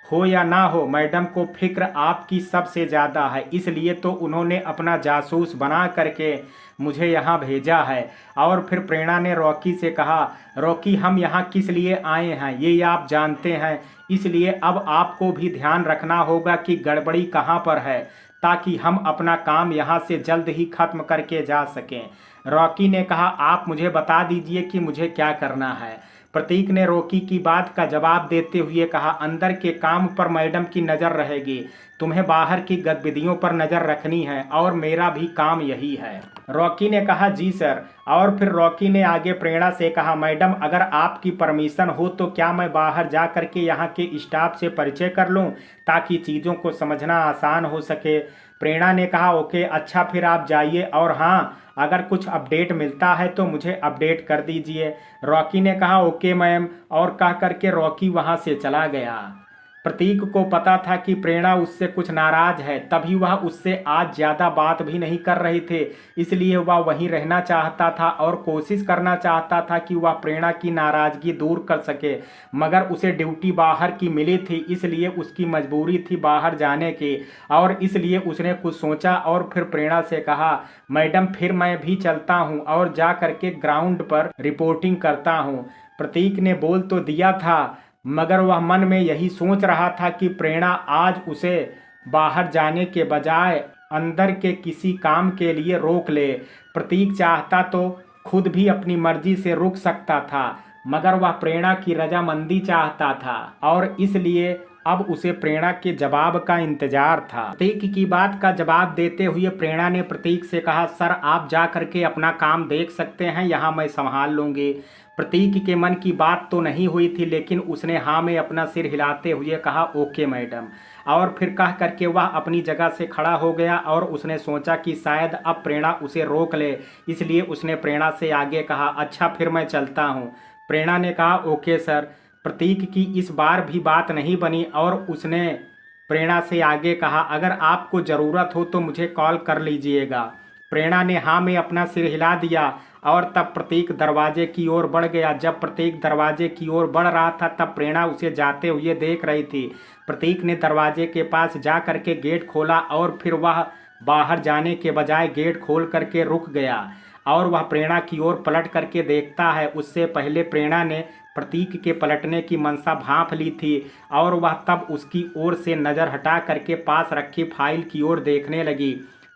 हो या ना हो, मैडम को फिक्र आपकी सबसे ज़्यादा है, इसलिए तो उन्होंने अपना जासूस बना करके मुझे यहाँ भेजा है। और फिर प्रेरणा ने रॉकी से कहा, रॉकी हम यहाँ किस लिए आए हैं ये आप जानते हैं, इसलिए अब आपको भी ध्यान रखना होगा कि गड़बड़ी कहाँ पर है, ताकि हम अपना काम यहाँ से जल्द ही खत्म करके जा सकें। रॉकी ने कहा, आप मुझे बता दीजिए कि मुझे क्या करना है। प्रतीक ने रॉकी की बात का जवाब देते हुए कहा, अंदर के काम पर मैडम की नज़र रहेगी, तुम्हें बाहर की गतिविधियों पर नज़र रखनी है और मेरा भी काम यही है। रॉकी ने कहा, जी सर। और फिर रॉकी ने आगे प्रेरणा से कहा, मैडम अगर आपकी परमिशन हो तो क्या मैं बाहर जा कर के यहाँ के स्टाफ से परिचय कर लूँ, ताकि चीज़ों को समझना आसान हो सके। प्रेरणा ने कहा, ओके अच्छा फिर आप जाइए, और हाँ अगर कुछ अपडेट मिलता है तो मुझे अपडेट कर दीजिए। रॉकी ने कहा, ओके मैम, और कह करके रॉकी वहाँ से चला गया। प्रतीक को पता था कि प्रेरणा उससे कुछ नाराज है, तभी वह उससे आज ज़्यादा बात भी नहीं कर रही थे, इसलिए वह वहीं रहना चाहता था और कोशिश करना चाहता था कि वह प्रेरणा की नाराज़गी दूर कर सके। मगर उसे ड्यूटी बाहर की मिली थी, इसलिए उसकी मजबूरी थी बाहर जाने की, और इसलिए उसने कुछ सोचा और फिर प्रेरणा से कहा, मैडम फिर मैं भी चलता हूँ और जा करके ग्राउंड पर रिपोर्टिंग करता हूँ। प्रतीक ने बोल तो दिया था, मगर वह मन में यही सोच रहा था कि प्रेरणा आज उसे बाहर जाने के बजाय अंदर के किसी काम के लिए रोक ले। प्रतीक चाहता तो खुद भी अपनी मर्जी से रुक सकता था, मगर वह प्रेरणा की रजामंदी चाहता था, और इसलिए अब उसे प्रेरणा के जवाब का इंतजार था। प्रतीक की बात का जवाब देते हुए प्रेरणा ने प्रतीक से कहा, सर आप जा करके अपना काम देख सकते हैं, यहाँ मैं संभाल लूँगी। प्रतीक के मन की बात तो नहीं हुई थी, लेकिन उसने हाँ में अपना सिर हिलाते हुए कहा, ओके मैडम। और फिर कह करके वह अपनी जगह से खड़ा हो गया और उसने सोचा कि शायद अब प्रेरणा उसे रोक ले, इसलिए उसने प्रेरणा से आगे कहा, अच्छा फिर मैं चलता हूँ। प्रेरणा ने कहा, ओके सर। प्रतीक की इस बार भी बात नहीं बनी और उसने प्रेरणा से आगे कहा, अगर आपको ज़रूरत हो तो मुझे कॉल कर लीजिएगा। प्रेरणा ने हाँ में अपना सिर हिला दिया और तब प्रतीक दरवाजे की ओर बढ़ गया। जब प्रतीक दरवाजे की ओर बढ़ रहा था तब प्रेरणा उसे जाते हुए देख रही थी। प्रतीक ने दरवाजे के पास जा करके गेट खोला और फिर वह बाहर जाने के बजाय गेट खोल करके रुक गया और वह प्रेरणा की ओर पलट करके देखता है। उससे पहले प्रेरणा ने प्रतीक के पलटने की मनसा भांप ली थी और वह तब उसकी ओर से नज़र हटा करके पास रखी फाइल की ओर देखने लगी।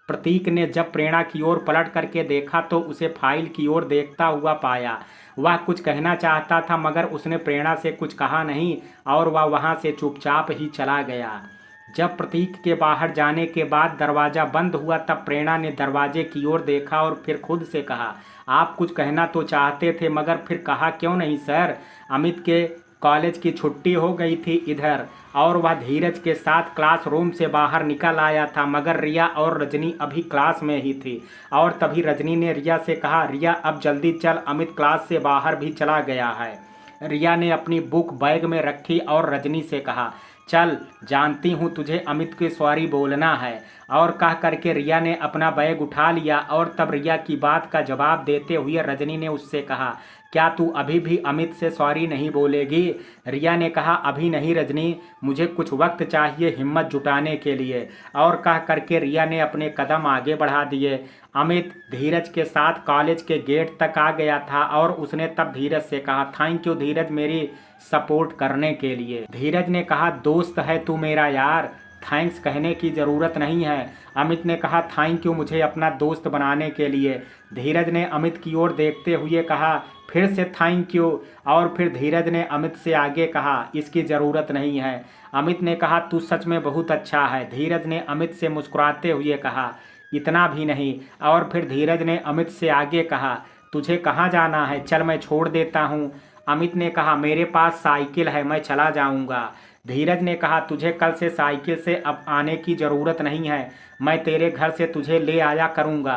प्रतीक ने जब प्रेरणा की ओर पलट करके देखा तो उसे फाइल की ओर देखता हुआ पाया। वह कुछ कहना चाहता था मगर उसने प्रेरणा से कुछ कहा नहीं और वह वहां से चुपचाप ही चला गया। जब प्रतीक के बाहर जाने के बाद दरवाज़ा बंद हुआ तब प्रेरणा ने दरवाजे की ओर देखा और फिर खुद से कहा, आप कुछ कहना तो चाहते थे मगर फिर कहा क्यों नहीं सर। अमित के कॉलेज की छुट्टी हो गई थी इधर और वह धीरज के साथ क्लासरूम से बाहर निकल आया था, मगर रिया और रजनी अभी क्लास में ही थी और तभी रजनी ने रिया से कहा, रिया अब जल्दी चल, अमित क्लास से बाहर भी चला गया है। रिया ने अपनी बुक बैग में रखी और रजनी से कहा, चल जानती हूँ तुझे अमित के सॉरी बोलना है, और कह करके रिया ने अपना बैग उठा लिया और तब रिया की बात का जवाब देते हुए रजनी ने उससे कहा, क्या तू अभी भी अमित से सॉरी नहीं बोलेगी। रिया ने कहा, अभी नहीं रजनी, मुझे कुछ वक्त चाहिए हिम्मत जुटाने के लिए, और कह करके रिया ने अपने कदम आगे बढ़ा दिए। अमित धीरज के साथ कॉलेज के गेट तक आ गया था और उसने तब धीरज से कहा, थैंक यू धीरज मेरी सपोर्ट करने के लिए। धीरज ने कहा, दोस्त है तू मेरा यार, थैंक्स कहने की ज़रूरत नहीं है। अमित ने कहा, थैंक यू मुझे अपना दोस्त बनाने के लिए। धीरज ने अमित की ओर देखते हुए कहा, फिर से थैंक यू, और फिर धीरज ने अमित से आगे कहा, इसकी ज़रूरत नहीं है। अमित ने कहा, तू सच में बहुत अच्छा है। धीरज ने अमित से मुस्कुराते हुए कहा, इतना भी नहीं, और फिर धीरज ने अमित से आगे कहा, तुझे कहाँ जाना है, चल मैं छोड़ देता हूँ। अमित ने कहा, मेरे पास साइकिल है, मैं चला जाऊँगा। धीरज ने कहा, तुझे कल से साइकिल से अब आने की ज़रूरत नहीं है, मैं तेरे घर से तुझे ले आया करूँगा,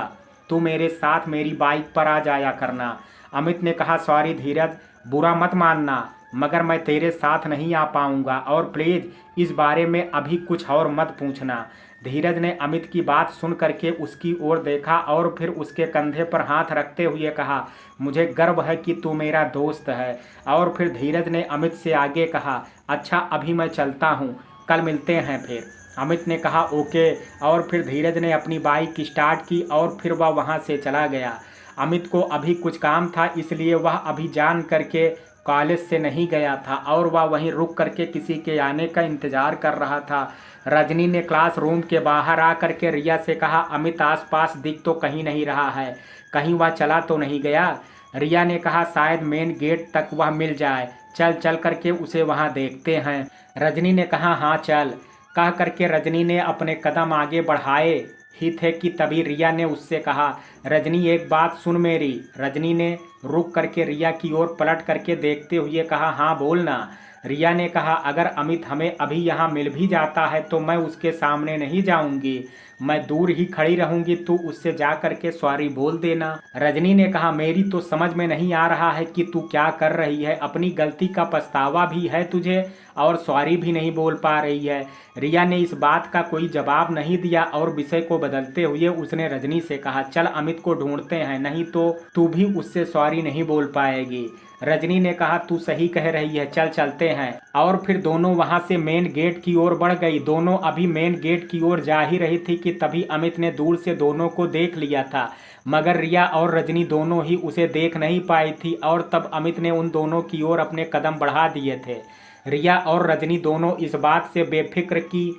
तू मेरे साथ मेरी बाइक पर आ जाया करना। अमित ने कहा, सॉरी धीरज, बुरा मत मानना, मगर मैं तेरे साथ नहीं आ पाऊँगा और प्लीज़ इस बारे में अभी कुछ और मत पूछना। धीरज ने अमित की बात सुन करके उसकी ओर देखा और फिर उसके कंधे पर हाथ रखते हुए कहा, मुझे गर्व है कि तू मेरा दोस्त है। और फिर धीरज ने अमित से आगे कहा, अच्छा अभी मैं चलता हूँ, कल मिलते हैं फिर। अमित ने कहा ओके, और फिर धीरज ने अपनी बाइक स्टार्ट की और फिर वह वहाँ से चला गया। अमित को अभी कुछ काम था, इसलिए वह अभी जान करके कॉलेज से नहीं गया था और वह वहीं रुक करके किसी के आने का इंतज़ार कर रहा था। रजनी ने क्लासरूम के बाहर आ करके रिया से कहा, अमित आसपास दिख तो कहीं नहीं रहा है, कहीं वह चला तो नहीं गया। रिया ने कहा, शायद मेन गेट तक वह मिल जाए, चल करके उसे वहाँ देखते हैं। रजनी ने कहा, हाँ चल। कह करके रजनी ने अपने कदम आगे बढ़ाए ही थे कि तभी रिया ने उससे कहा, रजनी एक बात सुन मेरी। रजनी ने रुक करके रिया की ओर पलट करके देखते हुए कहा, हाँ बोलना। रिया ने कहा, अगर अमित हमें अभी यहाँ मिल भी जाता है तो मैं उसके सामने नहीं जाऊंगी, मैं दूर ही खड़ी रहूंगी, तू उससे जा करके सॉरी बोल देना। रजनी ने कहा, मेरी तो समझ में नहीं आ रहा है कि तू क्या कर रही है, अपनी गलती का पछतावा भी है तुझे और सॉरी भी नहीं बोल पा रही है। रिया ने इस बात का कोई जवाब नहीं दिया और विषय को बदलते हुए उसने रजनी से कहा, चल अमित को ढूंढते हैं, नहीं तो तू भी उससे सॉरी नहीं बोल पाएगी। रजनी ने कहा, तू सही कह रही है, चल चलते हैं। और फिर दोनों वहां से मेन गेट की ओर बढ़ गई। दोनों अभी मेन गेट की ओर जा ही रही थी कि तभी अमित ने दूर से दोनों को देख लिया था, मगर रिया और रजनी दोनों ही उसे देख नहीं पाई थी और तब अमित ने उन दोनों की ओर अपने कदम बढ़ा दिए थे। रिया और रजनी दोनों इस बात से बेफिक्र कि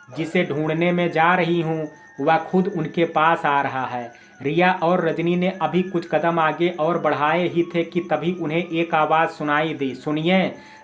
जिसे ढूंढने में जा रही हूँ वह खुद उनके पास आ रहा है। रिया और रजनी ने अभी कुछ कदम आगे और बढ़ाए ही थे कि तभी उन्हें एक आवाज़ सुनाई दी, सुनिए।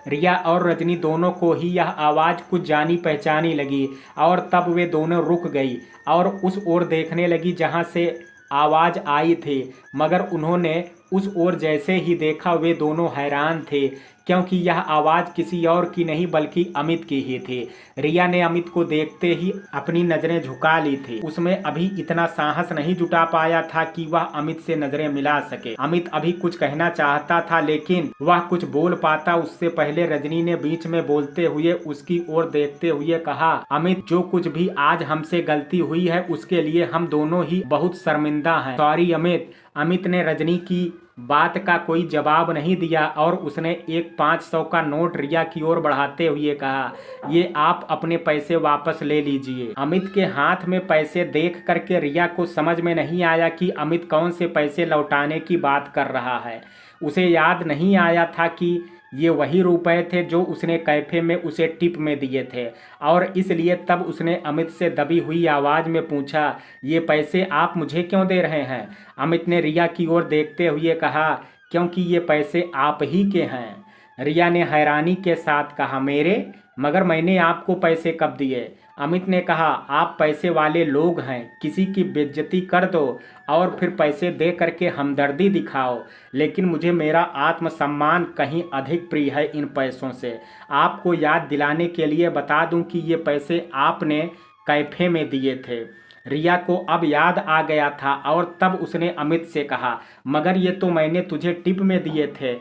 रिया और रजनी दोनों को ही यह आवाज़ कुछ जानी पहचानी लगी और तब वे दोनों रुक गई और उस ओर देखने लगी जहाँ से आवाज़ आई थी, मगर उन्होंने उस ओर जैसे ही देखा वे दोनों हैरान थे क्योंकि यह आवाज़ किसी और की नहीं बल्कि अमित की ही थी। रिया ने अमित को देखते ही अपनी नज़रें झुका ली थी, उसमें अभी इतना साहस नहीं जुटा पाया था कि वह अमित से नज़रें मिला सके। अमित अभी कुछ कहना चाहता था लेकिन वह कुछ बोल पाता उससे पहले रजनी ने बीच में बोलते हुए उसकी ओर देखते हुए कहा, अमित जो कुछ भी आज हमसे गलती हुई है उसके लिए हम दोनों ही बहुत शर्मिंदा हैं, सॉरी अमित। अमित ने रजनी की बात का कोई जवाब नहीं दिया और उसने एक 500 का नोट रिया की ओर बढ़ाते हुए कहा, ये आप अपने पैसे वापस ले लीजिए। अमित के हाथ में पैसे देख करके रिया को समझ में नहीं आया कि अमित कौन से पैसे लौटाने की बात कर रहा है। उसे याद नहीं आया था कि ये वही रुपए थे जो उसने कैफे में उसे टिप में दिए थे और इसलिए तब उसने अमित से दबी हुई आवाज़ में पूछा, ये पैसे आप मुझे क्यों दे रहे हैं? अमित ने रिया की ओर देखते हुए कहा, क्योंकि ये पैसे आप ही के हैं। रिया ने हैरानी के साथ कहा, मेरे? मगर मैंने आपको पैसे कब दिए? अमित ने कहा, आप पैसे वाले लोग हैं, किसी की बेइज्जती कर दो और फिर पैसे दे करके हमदर्दी दिखाओ, लेकिन मुझे मेरा आत्मसम्मान कहीं अधिक प्रिय है इन पैसों से। आपको याद दिलाने के लिए बता दूं कि ये पैसे आपने कैफे में दिए थे। रिया को अब याद आ गया था और तब उसने अमित से कहा, मगर ये तो मैंने तुझे टिप में दिए थे,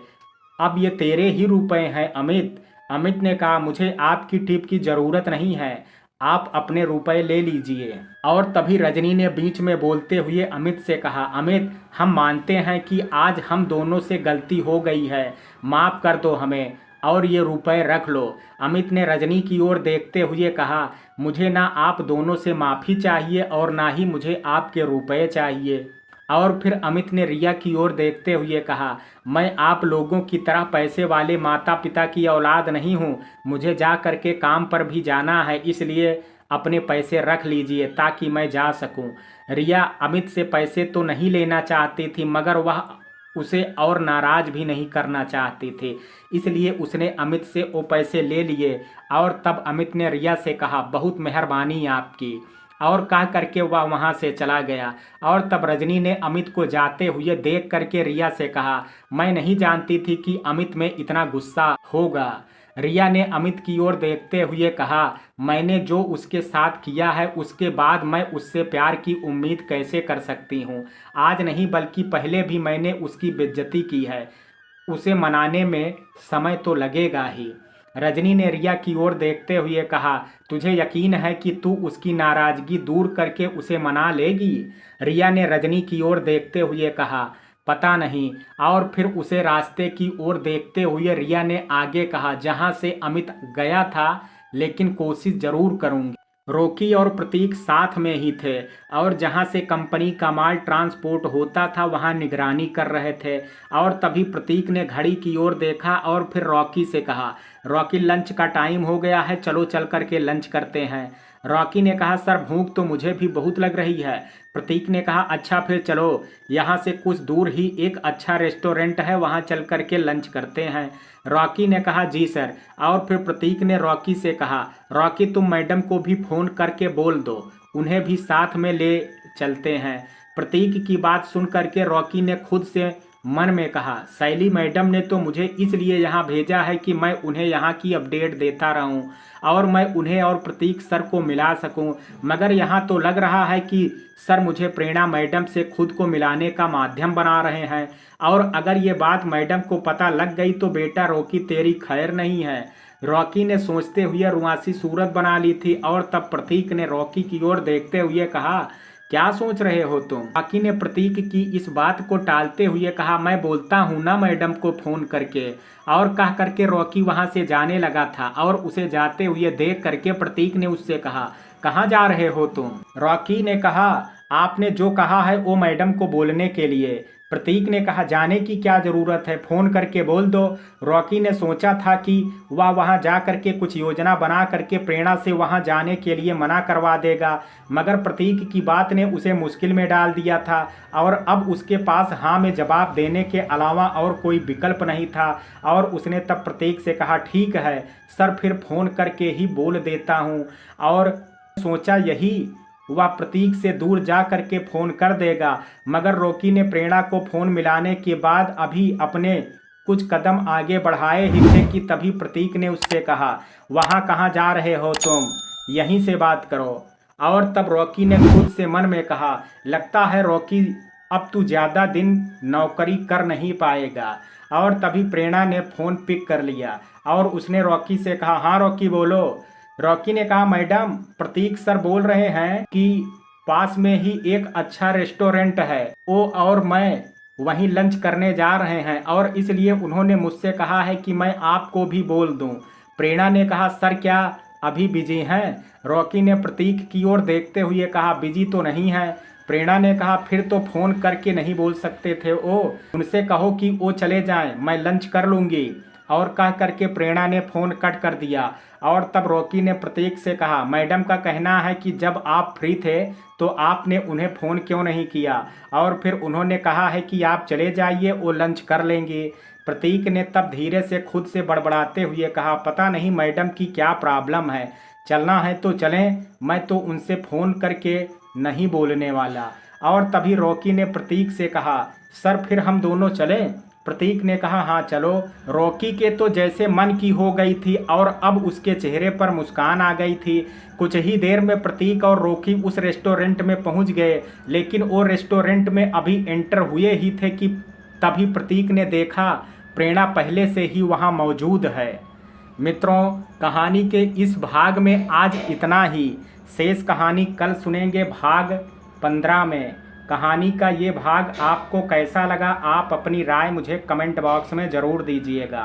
अब ये तेरे ही रुपए हैं अमित। अमित ने कहा, मुझे आपकी टिप की ज़रूरत नहीं है, आप अपने रुपए ले लीजिए। और तभी रजनी ने बीच में बोलते हुए अमित से कहा, अमित हम मानते हैं कि आज हम दोनों से गलती हो गई है, माफ़ कर दो हमें और ये रुपए रख लो। अमित ने रजनी की ओर देखते हुए कहा, मुझे ना आप दोनों से माफ़ी चाहिए और ना ही मुझे आपके रुपए चाहिए। और फिर अमित ने रिया की ओर देखते हुए कहा, मैं आप लोगों की तरह पैसे वाले माता पिता की औलाद नहीं हूँ, मुझे जा करके काम पर भी जाना है, इसलिए अपने पैसे रख लीजिए ताकि मैं जा सकूं। रिया अमित से पैसे तो नहीं लेना चाहती थी मगर वह उसे और नाराज़ भी नहीं करना चाहती थी, इसलिए उसने अमित से वो पैसे ले लिए। और तब अमित ने रिया से कहा, बहुत मेहरबानी आपकी, और कह करके वह वहाँ से चला गया। और तब रजनी ने अमित को जाते हुए देख करके रिया से कहा, मैं नहीं जानती थी कि अमित में इतना गुस्सा होगा। रिया ने अमित की ओर देखते हुए कहा, मैंने जो उसके साथ किया है उसके बाद मैं उससे प्यार की उम्मीद कैसे कर सकती हूँ? आज नहीं बल्कि पहले भी मैंने उसकी बेइज्जती की है, उसे मनाने में समय तो लगेगा ही। रजनी ने रिया की ओर देखते हुए कहा, तुझे यकीन है कि तू उसकी नाराजगी दूर करके उसे मना लेगी? रिया ने रजनी की ओर देखते हुए कहा, पता नहीं। और फिर उसे रास्ते की ओर देखते हुए रिया ने आगे कहा, जहां से अमित गया था, लेकिन कोशिश जरूर करूंगी। रॉकी और प्रतीक साथ में ही थे और जहां से कंपनी का माल ट्रांसपोर्ट होता था वहां निगरानी कर रहे थे। और तभी प्रतीक ने घड़ी की ओर देखा और फिर रॉकी से कहा, रॉकी लंच का टाइम हो गया है, चलो चल करके लंच करते हैं। रॉकी ने कहा, सर भूख तो मुझे भी बहुत लग रही है। प्रतीक ने कहा, अच्छा फिर चलो, यहाँ से कुछ दूर ही एक अच्छा रेस्टोरेंट है, वहाँ चल करके लंच करते हैं। रॉकी ने कहा, जी सर। और फिर प्रतीक ने रॉकी से कहा, रॉकी तुम मैडम को भी फ़ोन करके बोल दो, उन्हें भी साथ में ले चलते हैं। प्रतीक की बात सुन करके रॉकी ने खुद से मन में कहा, शैली मैडम ने तो मुझे इसलिए यहाँ भेजा है कि मैं उन्हें यहाँ की अपडेट देता रहूँ और मैं उन्हें और प्रतीक सर को मिला सकूँ, मगर यहाँ तो लग रहा है कि सर मुझे प्रेरणा मैडम से खुद को मिलाने का माध्यम बना रहे हैं। और अगर ये बात मैडम को पता लग गई तो बेटा रॉकी तेरी खैर नहीं है। रॉकी ने सोचते हुए रुआसी सूरत बना ली थी और तब प्रतीक ने रॉकी की ओर देखते हुए कहा, क्या सोच रहे हो तुम? रॉकी ने प्रतीक की इस बात को टालते हुए कहा, मैं बोलता हूँ ना मैडम को फ़ोन करके। और कह करके रॉकी वहाँ से जाने लगा था और उसे जाते हुए देख करके प्रतीक ने उससे कहा, कहाँ जा रहे हो तुम? रॉकी ने कहा, आपने जो कहा है वो मैडम को बोलने के लिए। प्रतीक ने कहा, जाने की क्या ज़रूरत है, फ़ोन करके बोल दो। रॉकी ने सोचा था कि वह वहां जा करके कुछ योजना बना करके प्रेरणा से वहां जाने के लिए मना करवा देगा, मगर प्रतीक की बात ने उसे मुश्किल में डाल दिया था और अब उसके पास हाँ में जवाब देने के अलावा और कोई विकल्प नहीं था। और उसने तब प्रतीक से कहा, ठीक है सर, फिर फ़ोन करके ही बोल देता हूँ। और सोचा यही वह प्रतीक से दूर जा करके फ़ोन कर देगा, मगर रॉकी ने प्रेरणा को फ़ोन मिलाने के बाद अभी अपने कुछ कदम आगे बढ़ाए ही थे कि तभी प्रतीक ने उससे कहा, वहाँ कहाँ जा रहे हो तुम, यहीं से बात करो। और तब रॉकी ने खुद से मन में कहा, लगता है रॉकी अब तू ज़्यादा दिन नौकरी कर नहीं पाएगा। और तभी प्रेरणा ने फ़ोन पिक कर लिया और उसने रॉकी से कहा, हाँ रॉकी बोलो। रॉकी ने कहा, मैडम प्रतीक सर बोल रहे हैं कि पास में ही एक अच्छा रेस्टोरेंट है, वो और मैं वहीं लंच करने जा रहे हैं और इसलिए उन्होंने मुझसे कहा है कि मैं आपको भी बोल दूं। प्रेरणा ने कहा, सर क्या अभी बिजी हैं? रॉकी ने प्रतीक की ओर देखते हुए कहा, बिजी तो नहीं है। प्रेरणा ने कहा, फिर तो फ़ोन करके नहीं बोल सकते थे ओ, उनसे कहो कि वो चले जाएं, मैं लंच कर लूँगी। और कह करके प्रेरणा ने फ़ोन कट कर दिया। और तब रॉकी ने प्रतीक से कहा, मैडम का कहना है कि जब आप फ्री थे तो आपने उन्हें फ़ोन क्यों नहीं किया? और फिर उन्होंने कहा है कि आप चले जाइए, वो लंच कर लेंगे। प्रतीक ने तब धीरे से खुद से बड़बड़ाते हुए कहा, पता नहीं मैडम की क्या प्रॉब्लम है, चलना है तो चलें, मैं तो उनसे फ़ोन करके नहीं बोलने वाला। और तभी रॉकी ने प्रतीक से कहा, सर फिर हम दोनों चलें? प्रतीक ने कहा, हाँ चलो। रॉकी के तो जैसे मन की हो गई थी और अब उसके चेहरे पर मुस्कान आ गई थी। कुछ ही देर में प्रतीक और रॉकी उस रेस्टोरेंट में पहुंच गए, लेकिन वो रेस्टोरेंट में अभी एंटर हुए ही थे कि तभी प्रतीक ने देखा प्रेरणा पहले से ही वहां मौजूद है। मित्रों, कहानी के इस भाग में आज इतना ही। शेष कहानी कल सुनेंगे भाग 15 में। कहानी का ये भाग आपको कैसा लगा, आप अपनी राय मुझे कमेंट बॉक्स में ज़रूर दीजिएगा।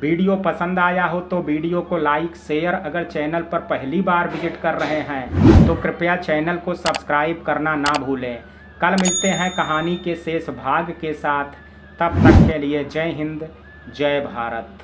वीडियो पसंद आया हो तो वीडियो को लाइक शेयर, अगर चैनल पर पहली बार विजिट कर रहे हैं तो कृपया चैनल को सब्सक्राइब करना ना भूलें। कल मिलते हैं कहानी के शेष भाग के साथ, तब तक के लिए जय हिंद, जय भारत।